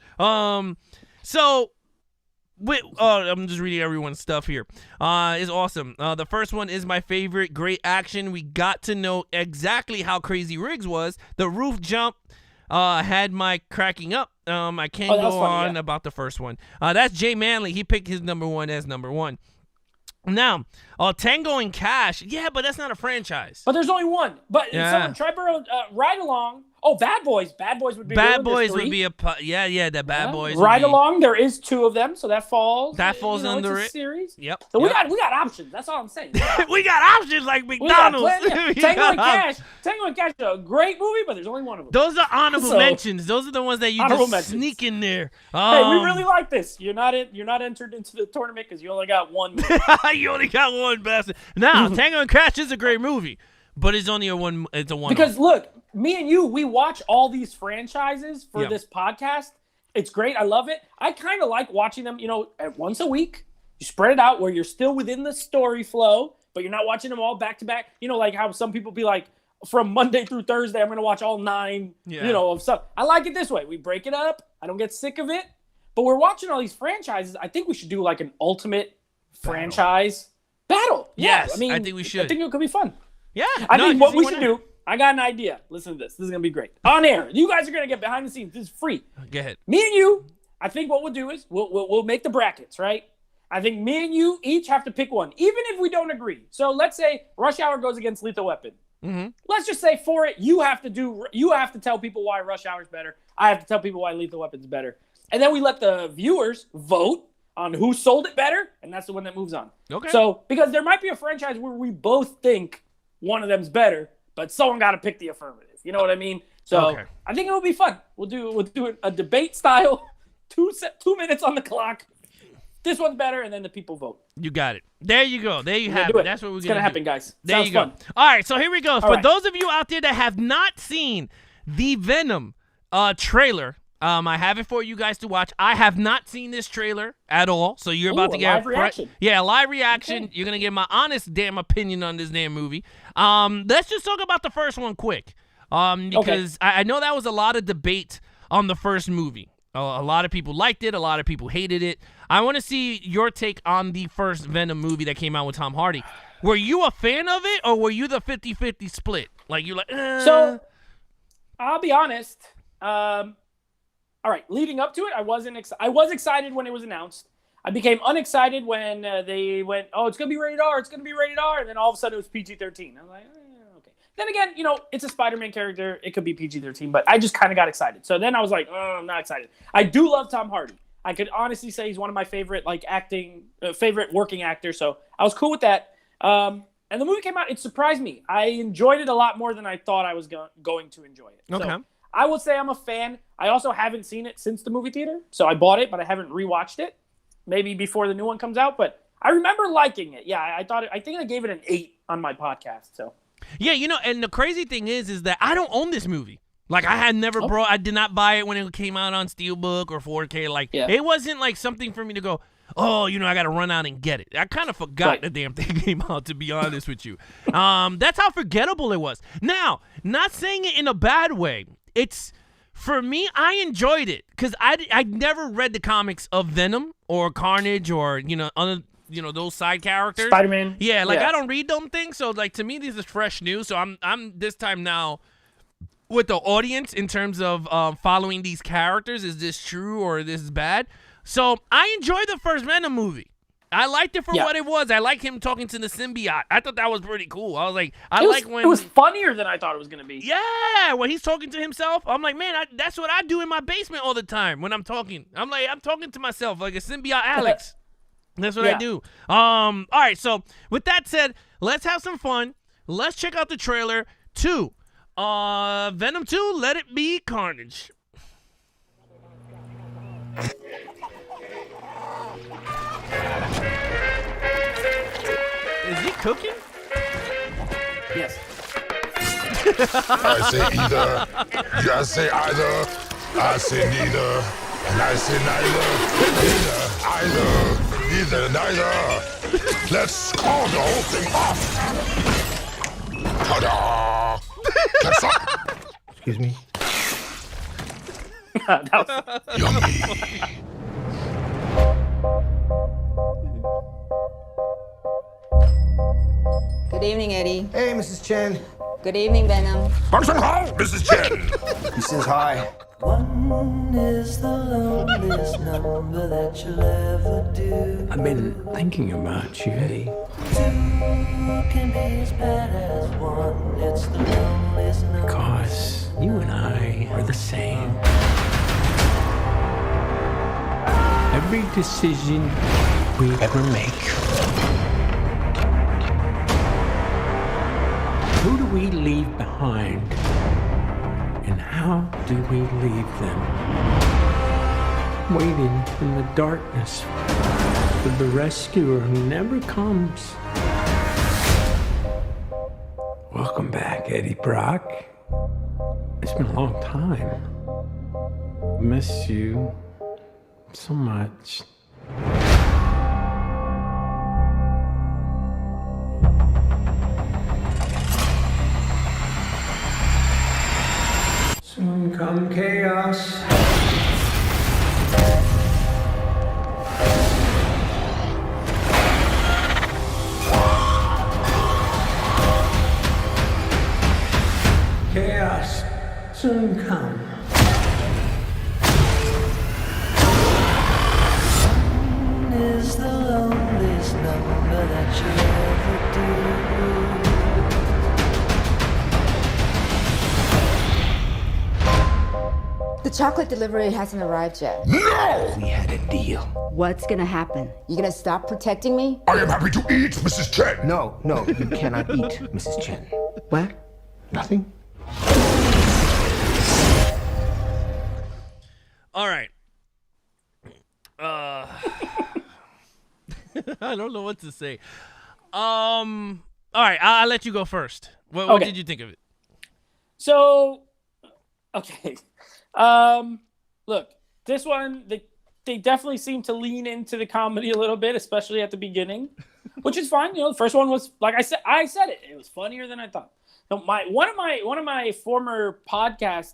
So. I'm just reading everyone's stuff here. It's awesome. The first one is my favorite. Great action. We got to know exactly how crazy Riggs was. The roof jump had my cracking up. I can't go on about the first one. That's Jay Manley. He picked his number 1 as number 1. Now, Tango and Cash. Yeah, but that's not a franchise. But there's only one. But someone Triborough Ride Along. Oh, Bad Boys. Bad Boys would be Bad Boys would be the Bad Boys. Ride Along. There is 2 of them, so that falls. That falls under it's a series. Yep. So we got options. That's all I'm saying. We got options like McDonald's. Tango and Cash is a great movie, but there's only one of them. Those are honorable mentions. Those are the ones that you just sneak in there. Hey, we really like this. You're not entered into the tournament because you only got one. You only got one bastard. Now, Tango and Cash is a great movie, but it's only a one. It's a one. Because look, me and you, we watch all these franchises for this podcast. It's great. I love it. I kind of like watching them, once a week. You spread it out where you're still within the story flow, but you're not watching them all back to back. Like how some people be like, from Monday through Thursday, I'm going to watch all 9, of stuff. I like it this way. We break it up. I don't get sick of it. But we're watching all these franchises. I think we should do like an ultimate franchise battle. Yes, I think we should. I think it could be fun. Yeah. I think what we should do, I got an idea. Listen to this. This is going to be great. On air. You guys are going to get behind the scenes. This is free. Go ahead. Me and you, I think what we'll do is we'll make the brackets, right? I think me and you each have to pick one, even if we don't agree. So let's say Rush Hour goes against Lethal Weapon. Mm-hmm. Let's just say for it, you have to tell people why Rush Hour is better. I have to tell people why Lethal Weapon is better. And then we let the viewers vote on who sold it better, and that's the one that moves on. Okay. So, because there might be a franchise where we both think one of them's better, but someone got to pick the affirmative. You know what I mean? So, I think it will be fun. We'll do a debate style, 2 minutes on the clock. This one's better, and then the people vote. You got it. There you go. There you have it. That's what we're going to happen, guys. There you go. Fun. All right, so here we go. For those of you out there that have not seen the Venom trailer, I have it for you guys to watch. I have not seen this trailer at all, so you're about to get live reaction. Yeah, live reaction. Okay. You're going to get my honest damn opinion on this damn movie. Let's just talk about the first one quick, because I know that was a lot of debate on the first movie. A lot of people liked it. A lot of people hated it. I want to see your take on the first Venom movie that came out with Tom Hardy. Were you a fan of it, or were you the 50-50 split? Like, you're like, So, I'll be honest. All right, leading up to it, I was excited when it was announced. I became unexcited when they went, oh, it's going to be rated R, it's going to be rated R, and then all of a sudden it was PG-13. I was like, okay. Then again, it's a Spider-Man character. It could be PG-13, but I just kind of got excited. So then I was like, oh, I'm not excited. I do love Tom Hardy. I could honestly say he's one of my favorite favorite working actors, so I was cool with that. And the movie came out, it surprised me. I enjoyed it a lot more than I thought I was going to enjoy it. Okay. So I would say I'm a fan. I also haven't seen it since the movie theater, so I bought it, but I haven't rewatched it. Maybe before the new one comes out, but I remember liking it. Yeah, I think I gave it an 8 on my podcast. So yeah, and the crazy thing is that I don't own this movie. Like, I had never I did not buy it when it came out on Steelbook or 4K. Like, It wasn't like something for me to go, oh, I got to run out and get it. I kind of forgot the damn thing came out, to be honest with you. That's how forgettable it was. Now, not saying it in a bad way. It's, for me, I enjoyed it because I never read the comics of Venom or Carnage or, other, those side characters. Spider-Man. Yeah, I don't read them things. So, like, to me, this is fresh news. So I'm this time now with the audience in terms of following these characters. Is this true or this is bad? So I enjoyed the first Venom movie. I liked it for what it was. I like him talking to the symbiote. I thought that was pretty cool. I was like, it was funnier than I thought it was going to be. Yeah, when he's talking to himself, I'm like, man, that's what I do in my basement all the time when I'm talking. I'm talking to myself like a symbiote Alex. That's what I do. All right, so with that said, let's have some fun. Let's check out the trailer to Venom 2, Let It Be Carnage. Is he cooking? Yes. I say either. You say either. I say neither. And I say neither. Neither, neither. Let's call the whole thing off. Ta-da! That's up. Excuse me? That was Yummy. Good evening, Eddie. Hey, Mrs. Chen. Good evening, Venom. Function Hall, Mrs. Chen. He says hi. One is the loneliest number that you'll ever do. I've been thinking about you, Eddie. Two can be as bad as one. It's the loneliest number. Because you and I are the same. Every decision we ever make, who do we leave behind? And how do we leave them? Waiting in the darkness for the rescuer who never comes. Welcome back, Eddie Brock. It's been a long time. Miss you so much. Soon come chaos. Chaos soon come. One is the loneliest number that you'll ever do. The chocolate delivery hasn't arrived yet. No! We had a deal. What's gonna happen? You gonna stop protecting me? I am happy to eat, Mrs. Chen. No, you cannot eat, Mrs. Chen. What? Nothing? All right. I don't know what to say. All right, I'll let you go first. What did you think of it? So, okay. Look, this one, they definitely seem to lean into the comedy a little bit, especially at the beginning, which is fine. The first one was, like I said it was funnier than I thought. No, one of my former podcast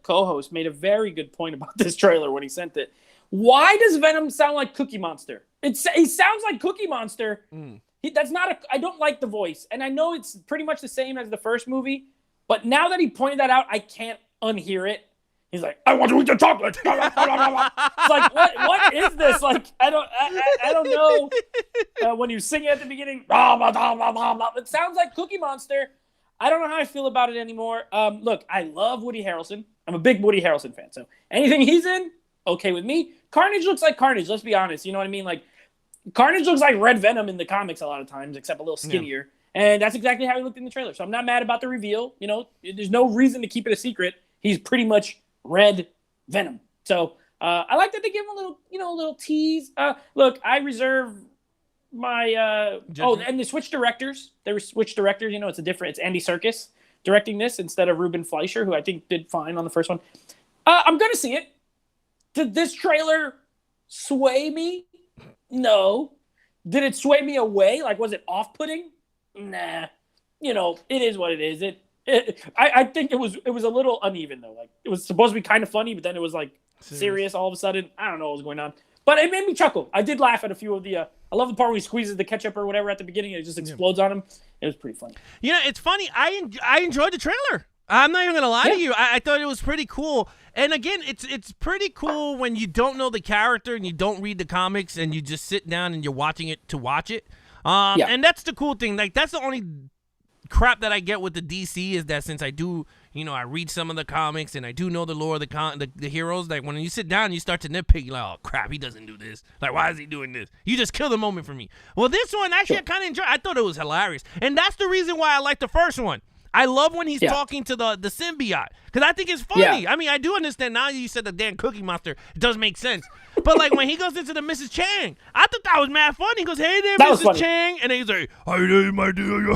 co-hosts made a very good point about this trailer when he sent it. Why does Venom sound like Cookie Monster? He sounds like Cookie Monster. I don't like the voice, and I know it's pretty much the same as the first movie, but now that he pointed that out, I can't unhear it. He's like, I want to eat the chocolate. It's like, what is this? Like, I don't know. When you sing it at the beginning, it sounds like Cookie Monster. I don't know how I feel about it anymore. Look, I love Woody Harrelson. I'm a big Woody Harrelson fan, so anything he's in, okay with me. Carnage looks like Carnage, let's be honest. You know what I mean? Like, Carnage looks like Red Venom in the comics a lot of times, except a little skinnier. Yeah. And that's exactly how he looked in the trailer. So I'm not mad about the reveal. You know, there's no reason to keep it a secret. He's pretty much Red Venom. So I like that they give him a little tease. Look, I reserve my and they switched directors. They were switched directors. You know, it's Andy Serkis directing this instead of Ruben Fleischer, who I think did fine on the first one. I'm gonna see it. Did this trailer sway me? No. Did it sway me away? Like, was it off-putting? Nah. You know, it is what it is. I think it was a little uneven though. Like, it was supposed to be kind of funny, but then it was like serious all of a sudden. I don't know what was going on, but it made me chuckle. I did laugh at a few of the. I love the part where he squeezes the ketchup or whatever at the beginning and it just explodes on him. It was pretty funny. You know, it's funny. I enjoyed the trailer. I'm not even gonna lie to you. I thought it was pretty cool. And again, it's pretty cool when you don't know the character and you don't read the comics and you just sit down and you're watching it to watch it. And that's the cool thing. Like, that's the only crap that I get with the DC is that since I do, I read some of the comics and I do know the lore of the heroes. Like, when you sit down, you start to nitpick. You're like, oh crap, he doesn't do this. Like, why is he doing this? You just kill the moment for me. Well, this one actually I kind of enjoyed. I thought it was hilarious, and that's the reason why I like the first one. I love when he's talking to the symbiote because I think it's funny. Yeah. I mean, I do understand now you said the damn Cookie Monster. It does make sense. But like when he goes into the Mrs. Chang, I thought that was mad funny. He goes, hey there, Mrs. Chang. And then he's like, hi there, my dear.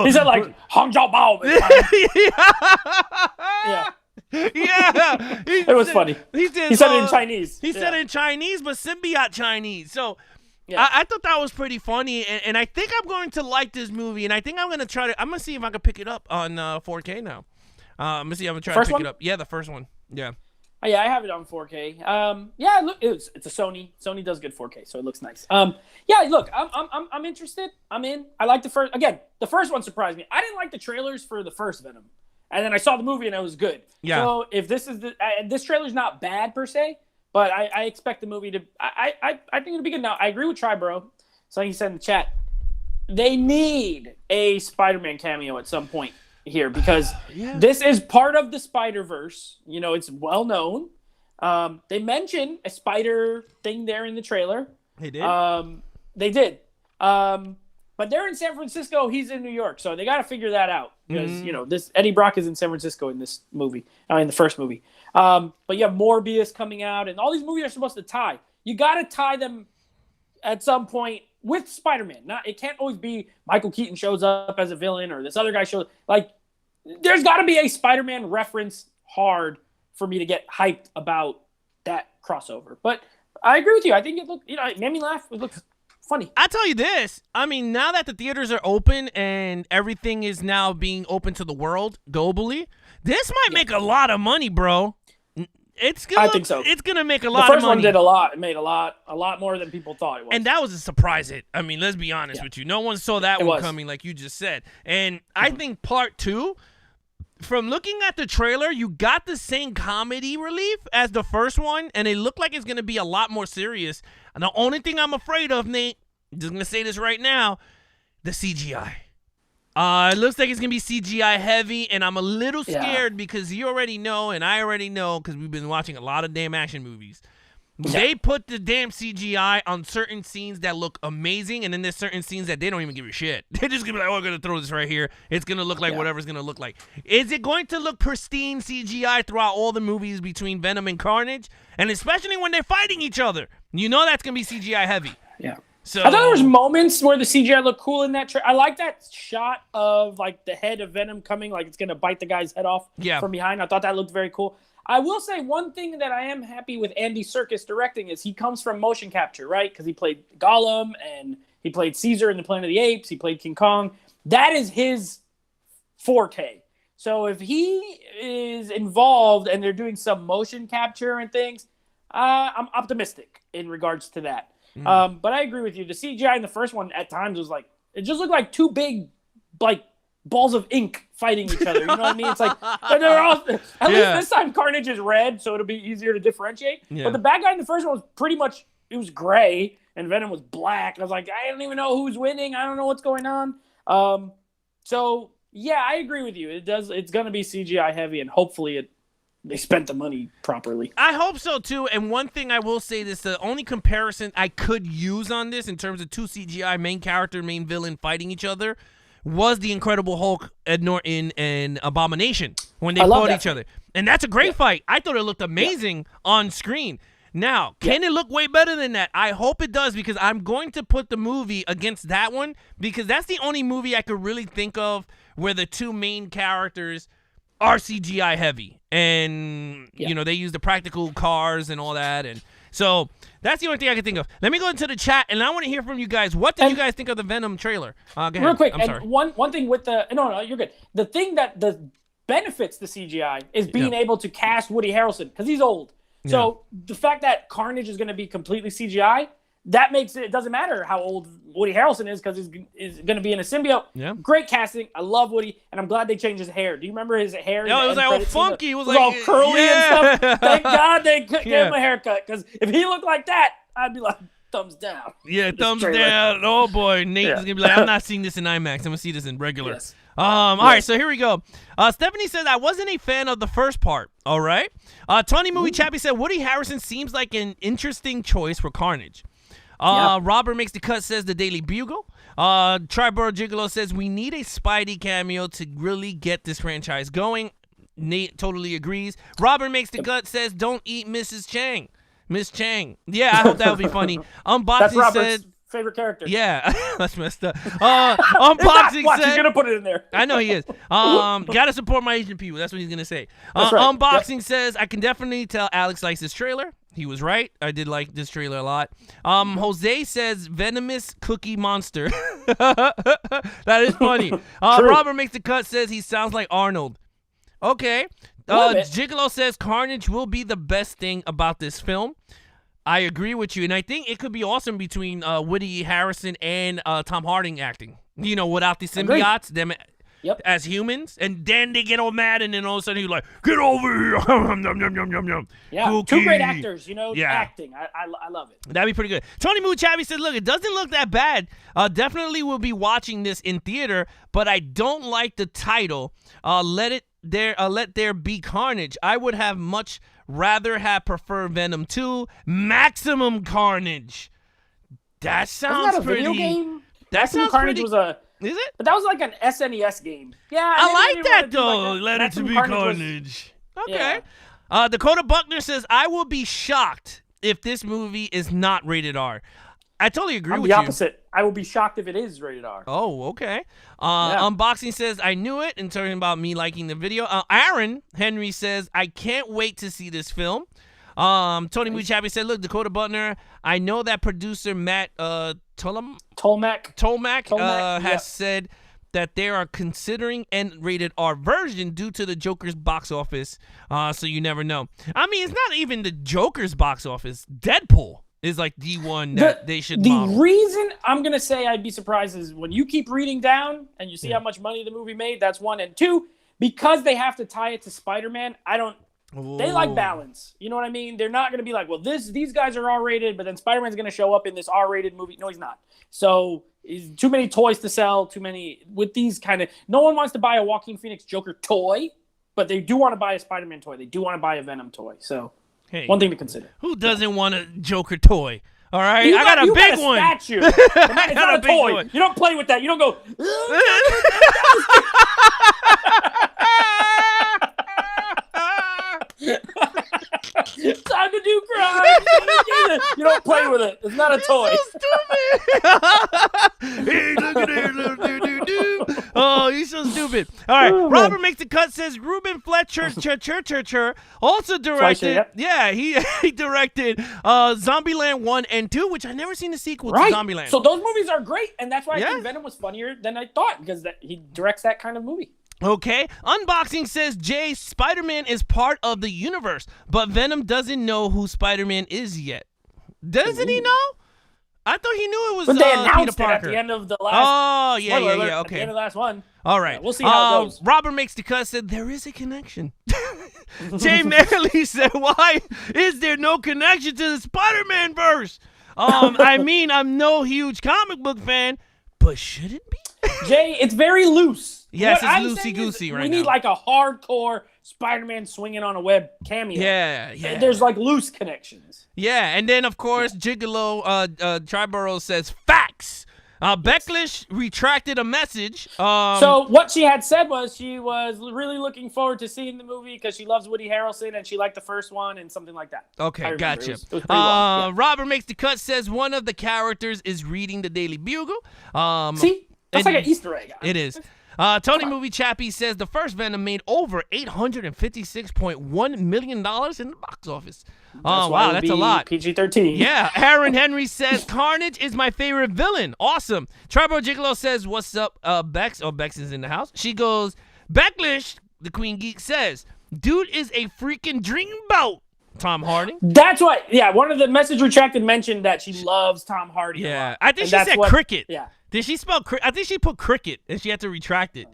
He said like, Hong Jiao Bao. Yeah. It was funny. He said it in Chinese. He said it in Chinese, but symbiote Chinese. So I thought that was pretty funny, and I think I'm going to like this movie, and I think I'm going to see if I can pick it up on 4K now. I'm going to see if I'm going to try to pick it up. Yeah, the first one. Yeah. Oh, yeah, I have it on 4K. Look, it's a Sony. Sony does good 4K, so it looks nice. Look, I'm interested. I'm in. I like the first. Again, the first one surprised me. I didn't like the trailers for the first Venom, and then I saw the movie and it was good. Yeah. So if this is this trailer's not bad per se. But I expect the movie to. I think it'll be good. Now I agree with Tribro. So he said in the chat, they need a Spider-Man cameo at some point here because this is part of the Spider-Verse. You know, it's well known. They mentioned a spider thing there in the trailer. They did. They did. But they're in San Francisco. He's in New York, so they got to figure that out because this Eddie Brock is in San Francisco in this movie. In the first movie. But you have Morbius coming out, and all these movies are supposed to tie. You got to tie them at some point with Spider-Man. It can't always be Michael Keaton shows up as a villain or this other guy shows. Like, there's got to be a Spider-Man reference hard for me to get hyped about that crossover. But I agree with you. I think it looked, it made me laugh. It looks funny. I'll tell you this. I mean, now that the theaters are open and everything is now being open to the world globally, this might make a lot of money, bro. I think so. It's gonna make a lot of money. The first one did a lot. It made a lot more than people thought it was. And that was a surprise hit. I mean, let's be honest with you. No one saw that one coming, like you just said. And I think part 2, from looking at the trailer, you got the same comedy relief as the first one, and it looked like it's gonna be a lot more serious. And the only thing I'm afraid of, Nate, I'm just gonna say this right now, the CGI. It looks like it's going to be CGI heavy, and I'm a little scared because you already know, and I already know because we've been watching a lot of damn action movies. They put the damn CGI on certain scenes that look amazing, and then there's certain scenes that they don't even give a shit. They're just going to be like, oh, we're going to throw this right here. It's going to look like whatever it's going to look like. Is it going to look pristine CGI throughout all the movies between Venom and Carnage? And especially when they're fighting each other. You know that's going to be CGI heavy. Yeah. So, I thought there was moments where the CGI looked cool in that. I like that shot of like the head of Venom coming, like it's gonna bite the guy's head off from behind. I thought that looked very cool. I will say one thing that I am happy with Andy Serkis directing is he comes from motion capture, right? Because he played Gollum and he played Caesar in the Planet of the Apes. He played King Kong. That is his forte. So if he is involved and they're doing some motion capture and things, I'm optimistic in regards to that. But I agree with you. The CGI in the first one at times was like, it just looked like two big, like, balls of ink fighting each other. You know what I mean? It's like, they're all, at least this time Carnage is red, so it'll be easier to differentiate. Yeah. But the bad guy in the first one was pretty much, it was gray, and Venom was black. I was like, I don't even know who's winning. I don't know what's going on. So, yeah, I agree with you. It's going to be CGI heavy, and hopefully they spent the money properly. I hope so, too. And one thing I will say this, the only comparison I could use on this in terms of two CGI main character, main villain fighting each other was the Incredible Hulk, Ed Norton, and Abomination when they fought each other. And that's a great fight. I thought it looked amazing on screen. Now, can it look way better than that? I hope it does, because I'm going to put the movie against that one, because that's the only movie I could really think of where the two main characters are CGI heavy. And, you know, they use the practical cars and all that. And so that's the only thing I can think of. Let me go into the chat, and I want to hear from you guys. What did you guys think of the Venom trailer? Go ahead. Real quick, I'm sorry. One thing with the no, you're good. The thing that benefits the CGI is being able to cast Woody Harrelson because he's old. So the fact that Carnage is going to be completely CGI, that makes it doesn't matter how old Woody Harrelson is because he's going to be in a symbiote. Yeah. Great casting. I love Woody, and I'm glad they changed his hair. Do you remember his hair? No, it was like all funky. It was like all curly and stuff. Thank God they gave him a haircut because if he looked like that, I'd be like, thumbs down. Yeah, thumbs down. Oh boy, Nate is gonna be like, I'm not seeing this in IMAX. I'm gonna see this in regular. Yes. All right, so here we go. Stephanie says, I wasn't a fan of the first part. All right. Tony Movie Chappie said, Woody Harrelson seems like an interesting choice for Carnage. Robert Makes the Cut says, The Daily Bugle. Triborough Gigolo says, we need a Spidey cameo to really get this franchise going. Nate totally agrees. Robert Makes the Cut says, don't eat Mrs. Chang. Miss Chang. Yeah, I hope that would be funny. Unboxing That's Robert's said, favorite character. Yeah, that's messed up. Unboxing Watch, said, he's gonna put it in there. I know he is. Gotta support my Asian people. That's what he's gonna say. That's right. Unboxing says, I can definitely tell Alex likes this trailer. He was right. I did like this trailer a lot. Jose says, venomous cookie monster. That is funny. Robert Makes the Cut says he sounds like Arnold. Okay. Gigolo says Carnage will be the best thing about this film. I agree with you, and I think it could be awesome between Woody Harrelson and Tom Hardy acting. You know, without the symbiotes, them as humans, and then they get all mad, and then all of a sudden he's like, "Get over here!" Yeah, Cookie. Two great actors. You know, acting. I love it. That'd be pretty good. Tony Muchavi said, "Look, it doesn't look that bad. Definitely will be watching this in theater, but I don't like the title. Let there be Carnage. I would have much rather have preferred Venom 2, Maximum Carnage. That sounds pretty. Video game? That Maximum sounds Carnage pretty. was a. Is it? But that was like an SNES game. Yeah, I like that though. Like Let it to be Carnage. Okay. Yeah. Dakota Buckner says, I will be shocked if this movie is not rated R. I totally agree with you. I'm the opposite. I will be shocked if it is rated R. Oh, okay. Unboxing says, I knew it, and talking about me liking the video. Aaron Henry says, I can't wait to see this film. Tony Muchabi said, look, Dakota Butler, I know that producer Matt Tolmack has said that they are considering an rated R version due to the Joker's box office. So you never know. I mean, it's not even the Joker's box office. Deadpool is like the one that they should model. The reason I'm going to say I'd be surprised is when you keep reading down and you see how much money the movie made, that's one. And two, because they have to tie it to Spider-Man, they like balance. You know what I mean? They're not going to be like, well, these guys are R-rated, but then Spider-Man's going to show up in this R-rated movie. No, he's not. So too many toys to sell, too many with these kind of – no one wants to buy a Joaquin Phoenix Joker toy, but they do want to buy a Spider-Man toy. They do want to buy a Venom toy. So one thing to consider. Who doesn't want a Joker toy? All right? I got a big one. Statue. It's not a toy. You don't play with that. You don't go – time to do crime. You don't play with it. It's not a toy. So stupid. Hey, look at here, little do. Oh, he's so stupid. All right, Robert Makes the Cut says Ruben Fletcher also directed. He directed Zombieland 1 and 2, which I never seen the sequel to Zombieland. So those movies are great, and that's why I think Venom was funnier than I thought because he directs that kind of movie. Okay, Unboxing says, Jay, Spider-Man is part of the universe, but Venom doesn't know who Spider-Man is yet. Doesn't he know? I thought he knew it was But they Peter announced it Parker. at the end of the last. Oh, yeah, spoiler alert, yeah, at the okay. end of the last one. All right. Yeah, we'll see how it goes. Robert Makes the Cut said, there is a connection. Jay Manley said, why is there no connection to the Spider-Man verse? I mean, I'm no huge comic book fan, but should it be? Jay, it's very loose. Yes, What it's I'm saying loosey-goosey is right we now. need like a hardcore Spider-Man swinging on a web cameo. Yeah. There's like loose connections. Yeah, and then, of course, Gigolo Triborough says, facts. Becklish retracted a message. So what she had said was she was really looking forward to seeing the movie because she loves Woody Harrelson and she liked the first one and something like that. Okay, gotcha. It was pretty long. Yeah. Robert Makes the Cut says one of the characters is reading the Daily Bugle. See? That's like an Easter egg. It is. Tony Movie Chappie says the first Venom made over $856.1 million in the box office. Oh, wow, that's a lot. PG-13. Yeah, Aaron Henry says Carnage is my favorite villain. Awesome. Tribal Gigolo says, what's up, Bex? Oh, Bex is in the house. She goes, Becklish, the Queen Geek says, dude is a freaking dreamboat. Tom Hardy. That's what, yeah, one of the message retracted mentioned that she loves Tom Hardy. a lot. I think And she that's said what- cricket. Yeah. Did she spell cricket? I think she put cricket and she had to retract it.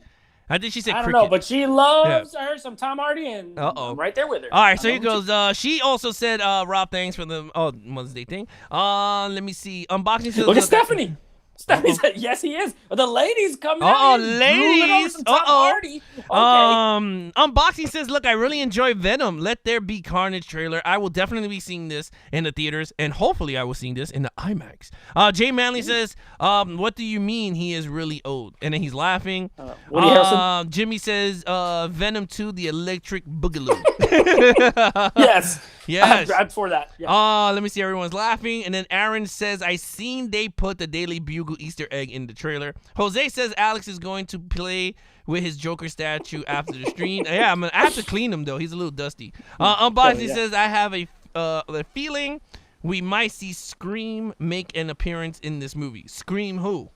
I think she said I don't cricket. know, but she loves her some Tom Hardy, and Uh-oh. I'm right there with her. All right, so I here love goes. She also said, Rob, thanks for the Mother's Day thing. Let me see. Unboxing says, Look at Stephanie. Stephanie said, yes, he is. The ladies coming Uh-oh, out here drooling over ladies. some Tom Hardy. Okay. Unboxing says, look, I really enjoy Venom. Let There Be Carnage trailer. I will definitely be seeing this in the theaters, and hopefully I will see this in the IMAX. Jay Manley says, what do you mean he is really old? And then he's laughing. Woody Harrelson? Jimmy says, Venom 2, the Electric Boogaloo. Yes. Yes. I'm for that. Yeah. Let me see. Everyone's laughing. And then Aaron says, I seen they put the Daily Bugle Easter egg in the trailer. Jose says Alex is going to play with his Joker statue after the stream. Yeah, I have to clean him, though. He's a little dusty. Unboxing says, I have a feeling we might see Scream make an appearance in this movie. Scream who?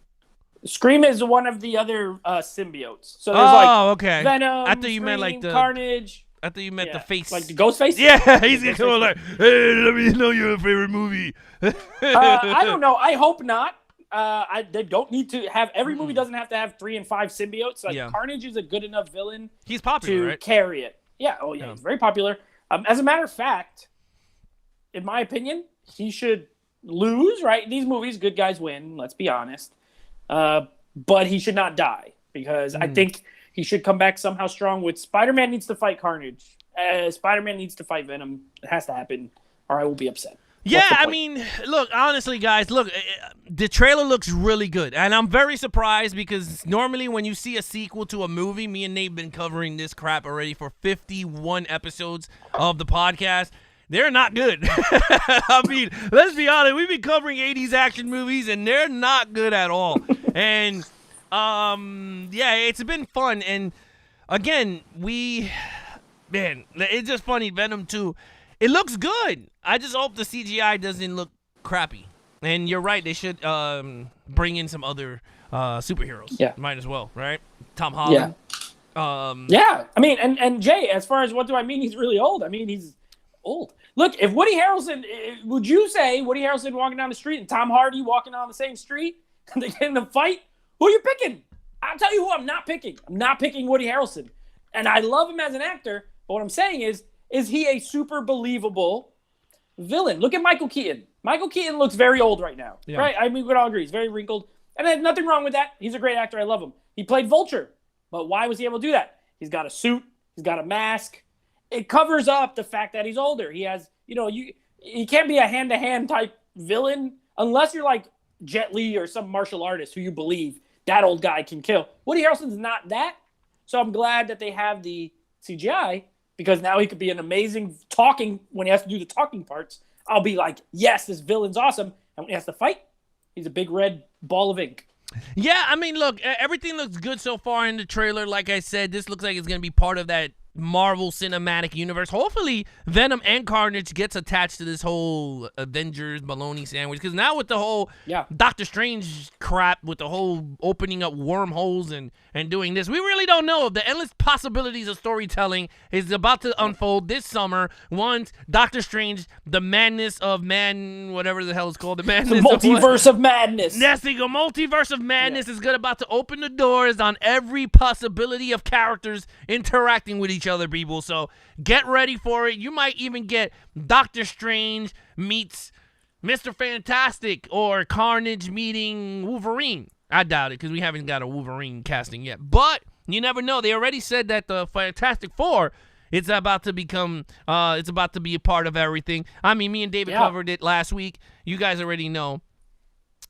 Scream is one of the other symbiotes. So there's okay. Venom, I thought you meant like Scream, the Carnage. I thought you meant the face. Like the ghost face? Yeah, he's gonna come on like, hey, let me know your favorite movie. I don't know. I hope not. They don't need to have every movie doesn't have to have 3 and 5 symbiotes. Like Carnage is a good enough villain. He's popular, to right? carry it. Yeah. Oh yeah. He's very popular. As a matter of fact, in my opinion, he should lose. Right? In these movies, good guys win. Let's be honest. But he should not die because I think he should come back somehow strong. With Spider-Man needs to fight Carnage. Spider-Man needs to fight Venom. It has to happen, or I will be upset. Yeah, I mean, look, honestly, guys, look, the trailer looks really good. And I'm very surprised because normally when you see a sequel to a movie, me and Nate have been covering this crap already for 51 episodes of the podcast. They're not good. I mean, let's be honest. We've been covering 80s action movies, and they're not good at all. And, yeah, it's been fun. And, again, man, it's just funny. Venom 2, it looks good. I just hope the CGI doesn't look crappy. And you're right. They should bring in some other superheroes. Yeah. Might as well, right? Tom Holland. Yeah. Yeah. I mean, and Jay, as far as what do I mean he's really old? I mean, he's old. Look, if Woody Harrelson, would you say Woody Harrelson walking down the street and Tom Hardy walking down the same street and they get in a fight? Who are you picking? I'll tell you who I'm not picking. I'm not picking Woody Harrelson. And I love him as an actor, but what I'm saying is he a super believable villain? Look at Michael Keaton. Michael Keaton looks very old right now, right? I mean, we could all agree. He's very wrinkled. And there's nothing wrong with that. He's a great actor. I love him. He played Vulture. But why was he able to do that? He's got a suit. He's got a mask. It covers up the fact that he's older. He has, he can't be a hand-to-hand type villain unless you're like Jet Li or some martial artist who you believe that old guy can kill. Woody Harrelson's not that. So I'm glad that they have the CGI because now he could be an amazing talking when he has to do the talking parts. I'll be like, yes, this villain's awesome. And when he has to fight, he's a big red ball of ink. Yeah, I mean, look, everything looks good so far in the trailer. Like I said, this looks like it's going to be part of that Marvel Cinematic Universe. Hopefully, Venom and Carnage gets attached to this whole Avengers baloney sandwich. Because now with the whole Doctor Strange crap, with the whole opening up wormholes and doing this, we really don't know. The endless possibilities of storytelling is about to unfold this summer once Doctor Strange, the madness of man, whatever the hell it's called, the madness, multiverse of madness. Yes, the multiverse of madness is about to open the doors on every possibility of characters interacting with each other, people. So get ready for it. You might even get Doctor Strange meets Mr. Fantastic or Carnage meeting Wolverine. I doubt it because we haven't got a Wolverine casting yet. But you never know. They already said that the Fantastic Four, it's about to become, it's about to be a part of everything. I mean, me and David covered it last week. You guys already know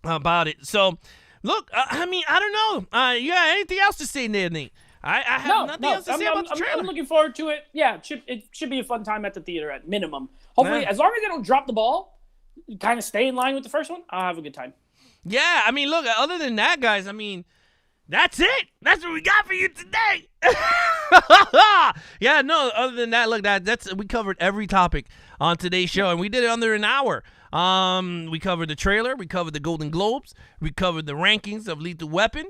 about it. So, look, I mean, I don't know. You got anything else to say, Nate? I have nothing else to say about the trailer. I'm looking forward to it. Yeah, it should be a fun time at the theater at minimum. Hopefully, as long as they don't drop the ball, kind of stay in line with the first one, I'll have a good time. Yeah, I mean, look, other than that, guys, I mean, that's it. That's what we got for you today. Yeah, no, other than that, look, that's we covered every topic on today's show, and we did it under an hour. We covered the trailer, we covered the Golden Globes, we covered the rankings of Lethal Weapon.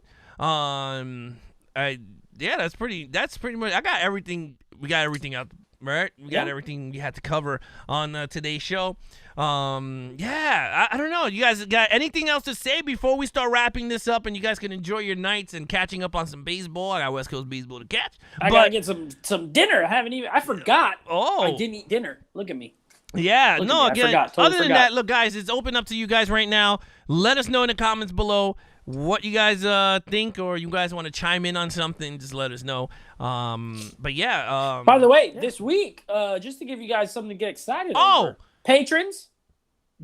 Yeah, that's pretty much. I got everything. We got everything out, right? We got everything we had to cover on today's show. Yeah, I don't know. You guys got anything else to say before we start wrapping this up, and you guys can enjoy your nights and catching up on some baseball? I got West Coast baseball to catch. I gotta get some dinner. I forgot. Oh, I didn't eat dinner. Look at me. Yeah, no, again, forgot. Other than that, look, guys, it's open up to you guys right now. Let us know in the comments below what you guys think, or you guys want to chime in on something. Just let us know. But yeah. By the way, this week, just to give you guys something to get excited over, patrons.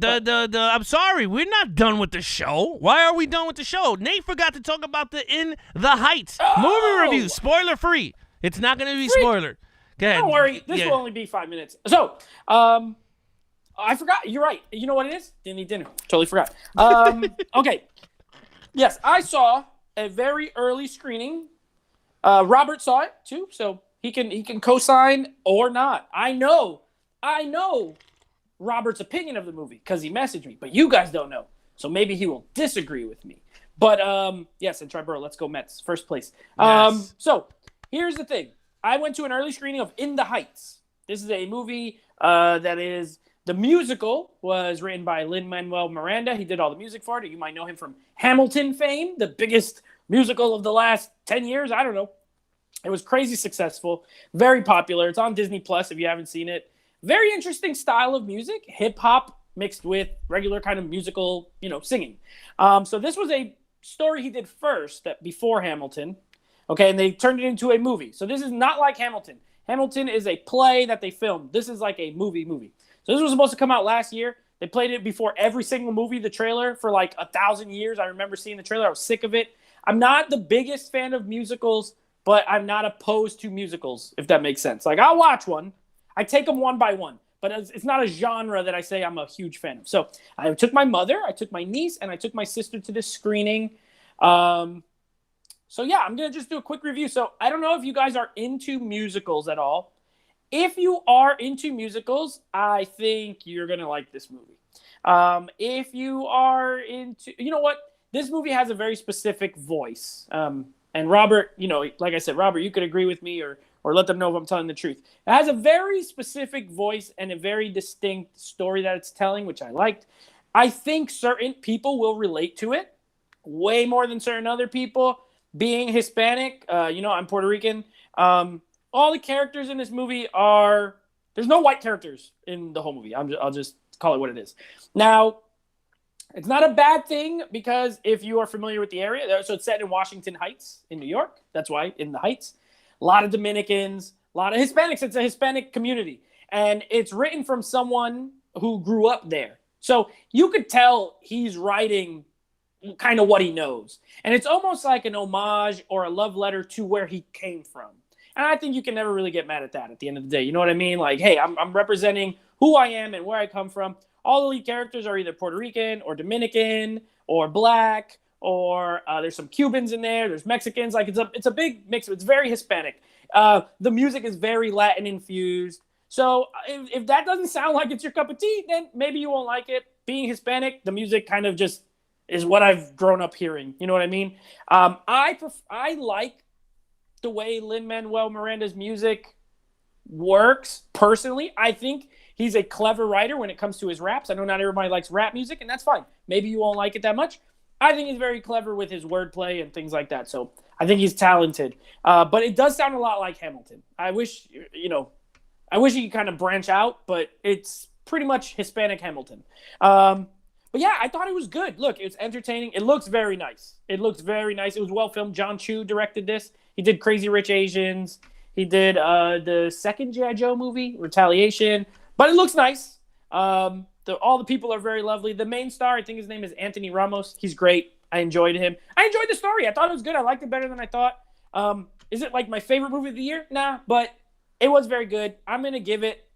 I'm sorry, we're not done with the show. Why are we done with the show? Nate forgot to talk about the In the Heights movie review, spoiler free. It's not going to be spoiler. Go ahead. Don't worry, this will only be 5 minutes. So, I forgot. You're right. You know what it is? Didn't eat dinner. Totally forgot. Okay. Yes, I saw a very early screening. Robert saw it too, so he can co-sign or not. I know Robert's opinion of the movie because he messaged me, but you guys don't know, so maybe he will disagree with me. But yes, and Triborough, let's go Mets, first place. Yes. So here's the thing: I went to an early screening of In the Heights. This is a movie that is. The musical was written by Lin-Manuel Miranda. He did all the music for it. You might know him from Hamilton fame, the biggest musical of the last 10 years. I don't know. It was crazy successful, very popular. It's on Disney Plus if you haven't seen it. Very interesting style of music, hip-hop mixed with regular kind of musical, singing. So this was a story he did first before Hamilton. Okay, and they turned it into a movie. So this is not like Hamilton. Hamilton is a play that they filmed. This is like a movie. So this was supposed to come out last year. They played it before every single movie, the trailer, for like 1,000 years. I remember seeing the trailer. I was sick of it. I'm not the biggest fan of musicals, but I'm not opposed to musicals, if that makes sense. Like, I'll watch one. I take them one by one. But it's not a genre that I say I'm a huge fan of. So I took my mother, I took my niece, and I took my sister to this screening. So yeah, I'm going to just do a quick review. So I don't know if you guys are into musicals at all. If you are into musicals, I think you're going to like this movie. If you are into, you know what? This movie has a very specific voice. And Robert, like I said, Robert, you could agree with me or let them know if I'm telling the truth. It has a very specific voice and a very distinct story that it's telling, which I liked. I think certain people will relate to it way more than certain other people. Being Hispanic, I'm Puerto Rican. All the characters in this movie there's no white characters in the whole movie. I'll just call it what it is. Now, it's not a bad thing because if you are familiar with the area, so it's set in Washington Heights in New York. That's why In the Heights. A lot of Dominicans, a lot of Hispanics. It's a Hispanic community. And it's written from someone who grew up there. So you could tell he's writing kind of what he knows. And it's almost like an homage or a love letter to where he came from. And I think you can never really get mad at that at the end of the day. You know what I mean? Like, hey, I'm representing who I am and where I come from. All the lead characters are either Puerto Rican or Dominican or black or there's some Cubans in there. There's Mexicans. Like, it's a big mix. It's very Hispanic. The music is very Latin infused. So if that doesn't sound like it's your cup of tea, then maybe you won't like it. Being Hispanic, the music kind of just is what I've grown up hearing. You know what I mean? I like the way Lin-Manuel Miranda's music works personally. I think he's a clever writer when it comes to his raps. I know not everybody likes rap music, and that's fine. Maybe you won't like it that much. I think he's very clever with his wordplay and things like that. So I think he's talented. But it does sound a lot like Hamilton. I wish he could kind of branch out, but it's pretty much Hispanic Hamilton. But yeah, I thought it was good. Look, it's entertaining. It looks very nice. It was well filmed. John Chu directed this. He did Crazy Rich Asians. He did the second G.I. Joe movie, Retaliation. But it looks nice. All the people are very lovely. The main star, I think his name is Anthony Ramos. He's great. I enjoyed him. I enjoyed the story. I thought it was good. I liked it better than I thought. Is it like my favorite movie of the year? Nah, but it was very good. I'm going to give it,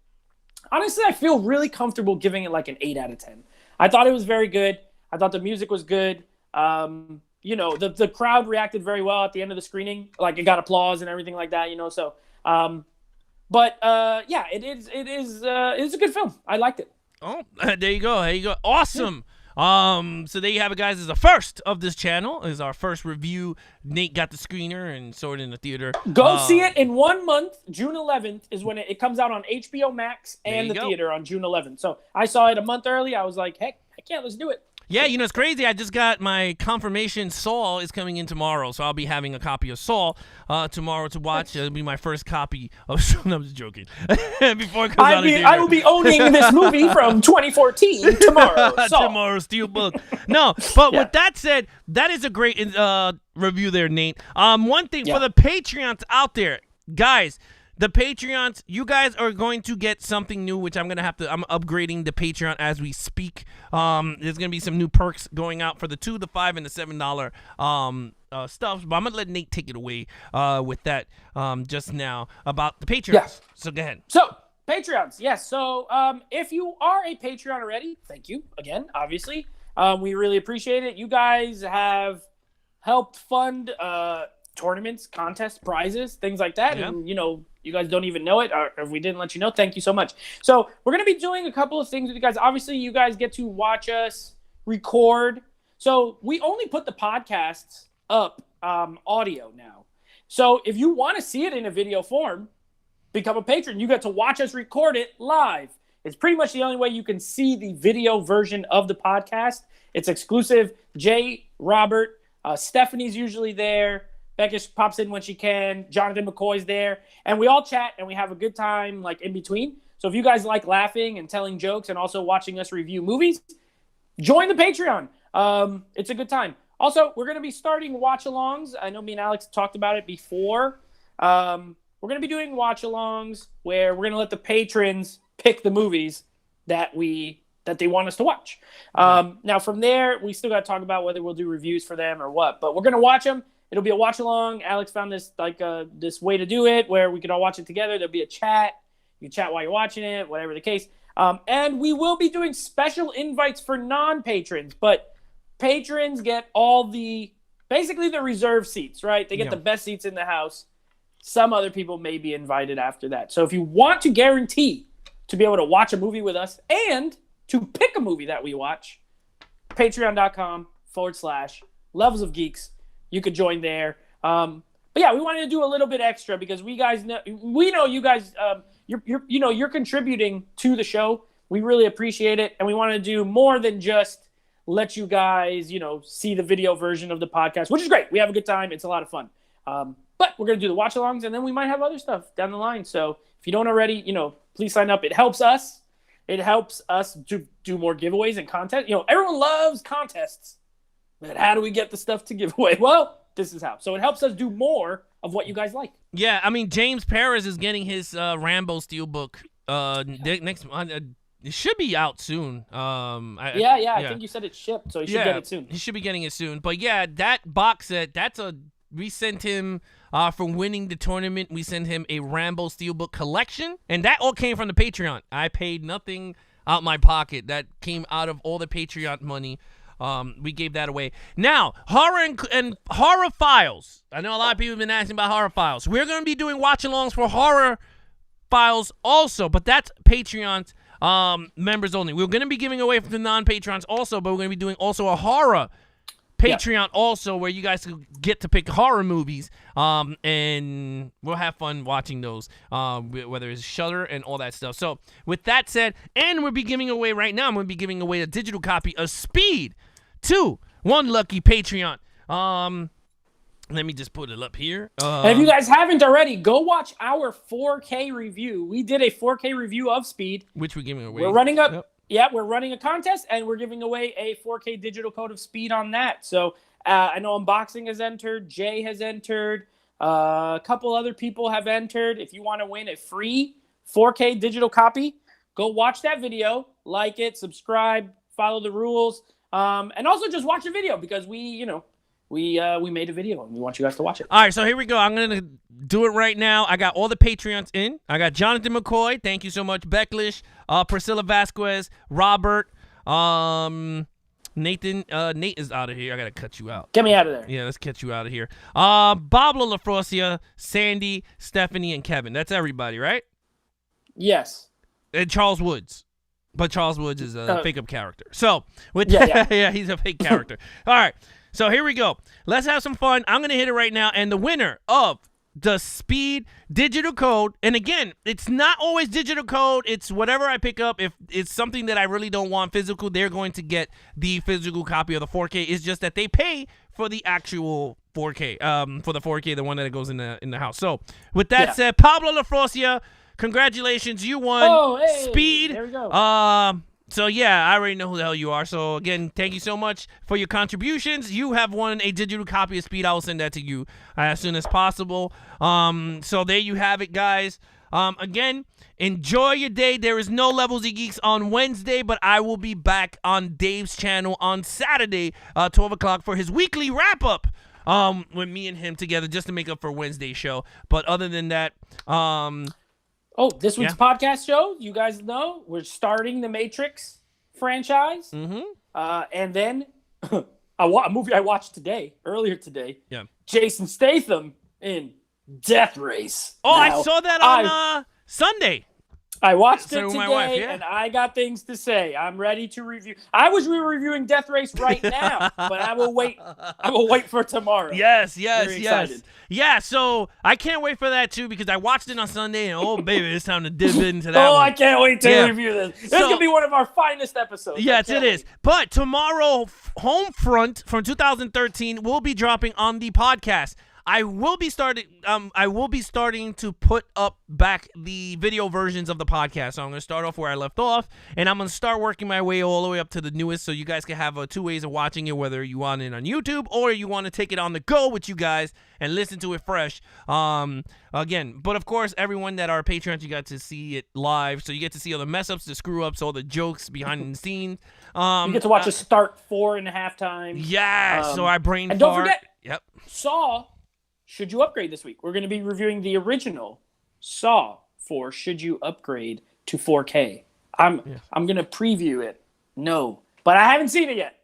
honestly, I feel really comfortable giving it like an 8 out of 10. I thought it was very good. I thought the music was good. The crowd reacted very well at the end of the screening. Like, it got applause and everything like that, so. Yeah, it is a good film. I liked it. Oh, there you go. Awesome. So there you have it, guys. This is the first of this channel. This is our first review. Nate got the screener and saw it in the theater. Go see it in 1 month. June 11th is when it comes out on HBO Max and the theater on June 11th. So I saw it a month early. I was like, heck, let's do it. Yeah, it's crazy. I just got my confirmation. Saul is coming in tomorrow, so I'll be having a copy of Saul tomorrow to watch. It'll be my first copy of Saul. No, I'm just joking. Before it comes out of theater. I will be owning this movie from 2014 tomorrow. Tomorrow's Steelbook. No, but with that said, that is a great review there, Nate. One thing for the Patreons out there, guys. The Patreons, you guys are going to get something new, which I'm upgrading the Patreon as we speak. There's going to be some new perks going out for the $2, the $5, and the $7 stuff. But I'm going to let Nate take it away with that just now about the Patreons. Yeah. So go ahead. So, Patreons, yes. So, if you are a Patreon already, thank you again, obviously. We really appreciate it. You guys have helped fund tournaments, contests, prizes, things like that. Yeah. And, you guys don't even know it, or if we didn't let you know, thank you so much. So we're going to be doing a couple of things with you guys. Obviously, you guys get to watch us record. So we only put the podcasts up audio now. So if you want to see it in a video form, become a patron. You get to watch us record it live. It's pretty much the only way you can see the video version of the podcast. It's exclusive. Jay, Robert, Stephanie's usually there. Becca pops in when she can. Jonathan McCoy's there. And we all chat and we have a good time like in between. So if you guys like laughing and telling jokes and also watching us review movies, join the Patreon. It's a good time. Also, we're going to be starting watch-alongs. I know me and Alex talked about it before. We're going to be doing watch-alongs where we're going to let the patrons pick the movies that they want us to watch. Now, from there, we still got to talk about whether we'll do reviews for them or what. But we're going to watch them. It'll be a watch along. Alex found this this way to do it where we could all watch it together. There'll be a chat. You can chat while you're watching it, whatever the case. And we will be doing special invites for non-patrons, but patrons get basically the reserved seats, right? They get the best seats in the house. Some other people may be invited after that. So if you want to guarantee to be able to watch a movie with us and to pick a movie that we watch, patreon.com/Levels of Geeks. You could join there. But yeah, we wanted to do a little bit extra because we know you guys, you're contributing to the show. We really appreciate it. And we want to do more than just let you guys, see the video version of the podcast, which is great. We have a good time. It's a lot of fun. But we're going to do the watch alongs and then we might have other stuff down the line. So if you don't already, please sign up. It helps us. It helps us to do more giveaways and content. Everyone loves contests. But how do we get the stuff to give away? Well, this is how. So it helps us do more of what you guys like. Yeah, I mean, James Perez is getting his Rambo Steelbook next month. It should be out soon. I think you said it shipped, so he should get it soon. He should be getting it soon. But yeah, that box set, we sent him for winning the tournament. We sent him a Rambo Steelbook collection, and that all came from the Patreon. I paid nothing out my pocket. That came out of all the Patreon money. we gave that away. Now, horror and horror files. I know a lot of people have been asking about horror files. We're going to be doing watch-alongs for horror files also, but that's Patreon members only. We're going to be giving away from the non-Patrons also, but we're going to be doing also a horror Patreon also, where you guys get to pick horror movies, and we'll have fun watching those, whether it's Shudder and all that stuff. So with that said, and we'll be giving away right now, I'm going to be giving away a digital copy of Speed to one lucky Patreon. Let me just put it up here. And if you guys haven't already, go watch our 4K review. We did a 4K review of Speed, which we're giving away. We're running up. Yep. Yeah, we're running a contest, and we're giving away a 4K digital code of Speed on that. So I know Unboxing has entered, Jay has entered, a couple other people have entered. If you want to win a free 4K digital copy, go watch that video, like it, subscribe, follow the rules, and also just watch the video because we made a video and we want you guys to watch it. All right, so here we go. I'm going to do it right now. I got all the Patreons in. I got Jonathan McCoy. Thank you so much. Becklish, Priscilla Vasquez, Robert, Nathan. Nate is out of here. I got to cut you out. Get me out of there. Yeah, let's get you out of here. Pablo LaFrosia, Sandy, Stephanie, and Kevin. That's everybody, right? Yes. And Charles Woods. But Charles Woods is a fake-up character. So, yeah, he's a fake character. All right. So here we go. Let's have some fun. I'm going to hit it right now. And the winner of the Speed digital code, and again, it's not always digital code. It's whatever I pick up. If it's something that I really don't want physical, they're going to get the physical copy of the 4K. It's just that they pay for the actual 4K, for the 4K, the one that goes in the house. So with that said, Pablo LaFrosia, congratulations. You won. Oh, hey, Speed. There we go. So, yeah, I already know who the hell you are. So, again, thank you so much for your contributions. You have won a digital copy of Speed. I will send that to you as soon as possible. So, there you have it, guys. Again, enjoy your day. There is no Levels of Geeks on Wednesday, but I will be back on Dave's channel on Saturday, 12 o'clock, for his weekly wrap-up with me and him together just to make up for Wednesday's show. But other than that, this week's podcast show, you guys know, we're starting the Matrix franchise. Mm-hmm. And then a movie I watched earlier today. Yeah. Jason Statham in Death Race. Oh, now, I saw that on Sunday. I watched it today, and I got things to say. I'm ready to review. I was reviewing Death Race right now, but I will wait. I will wait for tomorrow. Yes. Yeah, so I can't wait for that, too, because I watched it on Sunday, and oh, baby, it's time to dip into that one. I can't wait to review this. This is going to be one of our finest episodes. Yes, it is. But tomorrow, Homefront from 2013 will be dropping on the podcast. I will be starting to put up back the video versions of the podcast. So I'm going to start off where I left off, and I'm going to start working my way all the way up to the newest, so you guys can have two ways of watching it, whether you want it on YouTube or you want to take it on the go with you guys and listen to it fresh. Again, but of course, everyone that are Patreons, you got to see it live, so you get to see all the mess ups, the screw ups, all the jokes behind the scenes. You get to watch us start 4.5 times. Yeah, so I brain and fart. Don't forget, yep. Saw. Should you upgrade this week? We're going to be reviewing the original Saw for Should You Upgrade to 4K. I'm going to preview it. No, but I haven't seen it yet.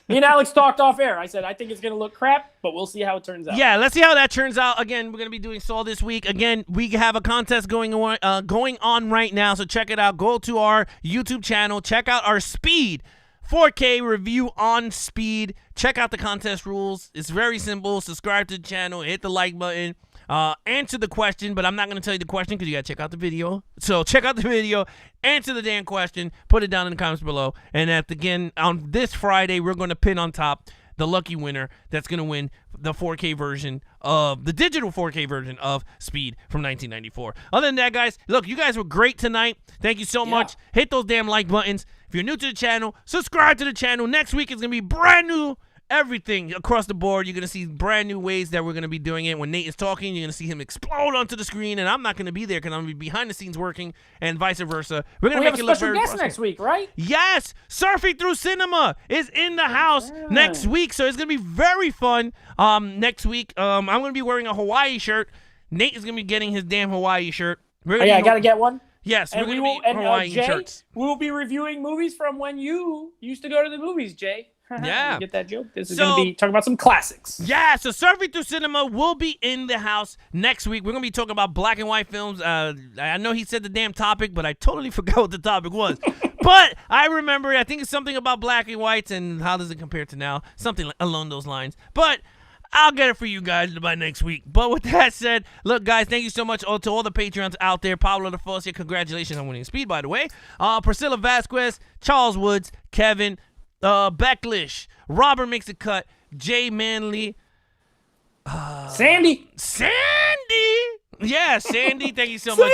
Me and Alex talked off air. I said I think it's going to look crap, but we'll see how it turns out. Yeah, let's see how that turns out. Again, we're going to be doing Saw this week. Again, we have a contest going on right now, so check it out. Go to our YouTube channel. Check out our Speed 4K review on Speed. Check out the contest rules. It's very simple. Subscribe to the channel. Hit the like button. Answer the question, but I'm not going to tell you the question because you got to check out the video. So check out the video. Answer the damn question. Put it down in the comments below. And again, on this Friday, we're going to pin on top the lucky winner that's going to win the 4K version of the digital 4K version of Speed from 1994. Other than that, guys, look, you guys were great tonight. Thank you so much. Hit those damn like buttons. If you're new to the channel, subscribe to the channel. Next week is going to be brand new everything across the board. You're going to see brand new ways that we're going to be doing it. When Nate is talking, you're going to see him explode onto the screen, and I'm not going to be there because I'm going to be behind the scenes working, and vice versa. We're going to make it look very special guest next week, right? Yes, Surfing Through Cinema is in the house next week, so it's going to be very fun. Next week, I'm going to be wearing a Hawaii shirt. Nate is going to be getting his damn Hawaii shirt. I got to get one. Yes, we're going to be Hawaiian Jay, shirts. We'll be reviewing movies from when you used to go to the movies, Jay. Yeah. You get that joke? This is So- going to be talking about some classics. Yeah, so Surfing Through Cinema will be in the house next week. We're going to be talking about black and white films. I know he said the damn topic, but I totally forgot what the topic was. But I remember it. I think it's something about black and whites and how does it compare to now. Something along those lines. But I'll get it for you guys by next week. But with that said, look, guys, thank you so much to all the Patreons out there. Pablo De Fosia, congratulations on winning Speed, by the way. Priscilla Vasquez, Charles Woods, Kevin, Becklish, Robert Makes a Cut, Jay Manley, Sandy. Yeah, Sandy, thank you so much.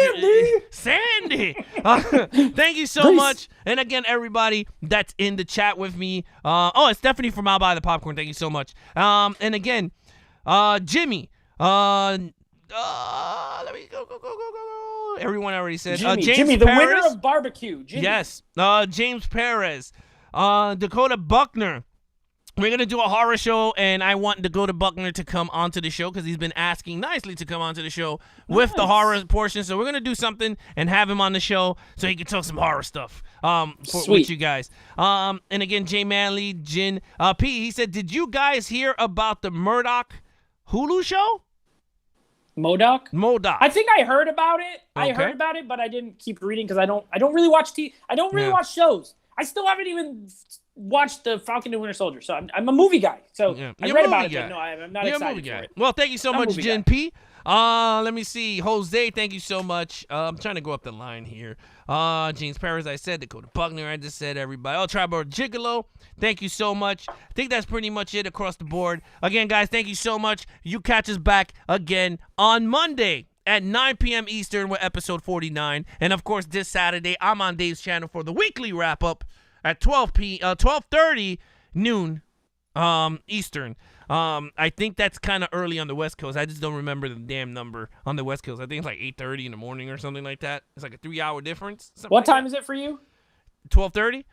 Sandy. Thank you so much. And again, everybody that's in the chat with me. It's Stephanie from I'll Buy the Popcorn. Thank you so much. And again, Jimmy. Let me go. Everyone already said. Jimmy, the winner of barbecue. Jimmy. Yes. James Perez. Dakota Buckner. We're going to do a horror show, and I want Dakota Buckner to come onto the show because he's been asking nicely to come onto the show with the horror portion. So we're going to do something and have him on the show so he can talk some horror stuff with you guys. And again, Jay Manley, Jin, P, he said, did you guys hear about the Murdoch Hulu show? Modoc. I think I heard about it. Okay. I heard about it, but I didn't keep reading because I don't really watch TV. I don't really watch shows. I still haven't even watched the Falcon and Winter Soldier, so I'm a movie guy. So I read about it, but no, I'm not excited for it. Well, thank you so much, Jen P. Let me see. Jose, thank you so much. I'm trying to go up the line here. James Perez, I said. Dakota Buckner, I just said. Everybody. Tribal Gigolo, thank you so much. I think that's pretty much it across the board. Again, guys, thank you so much. You catch us back again on Monday at 9 p.m. Eastern with episode 49. And, of course, this Saturday, I'm on Dave's channel for the weekly wrap-up at 12:30 noon Eastern. I think that's kind of early on the West Coast. I just don't remember the damn number on the West Coast. I think it's like 8:30 in the morning or something like that. It's like a 3-hour difference. What time is it for you? 12:30.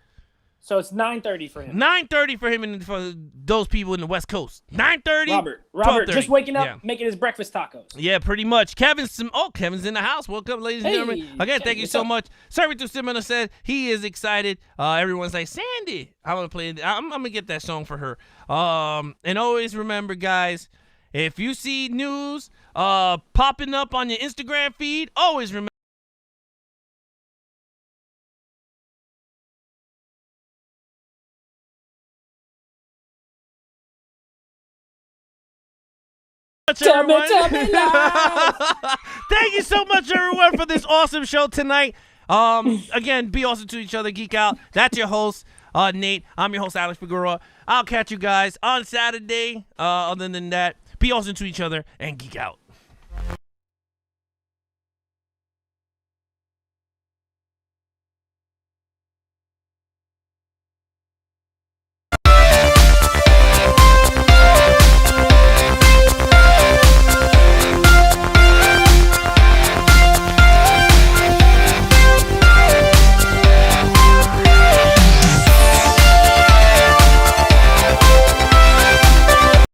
So it's 9:30 for him. 9:30 for him and for those people in the West Coast. 9:30. Robert, just waking up, Yeah. making his breakfast tacos. Yeah, pretty much. Kevin's in the house. Welcome, ladies and gentlemen. Again, Kevin, thank you what's so up? much. Servitor Simona said he is excited. Everyone's like, Sandy, I'm gonna play it. I'm gonna get that song for her. And always remember, guys, if you see news popping up on your Instagram feed, always remember. Tell me lies. Thank you so much, everyone, for this awesome show tonight. Again, be awesome to each other, geek out. That's your host, Nate. I'm your host, Alex Figueroa. I'll catch you guys on Saturday. Other than that, be awesome to each other and geek out.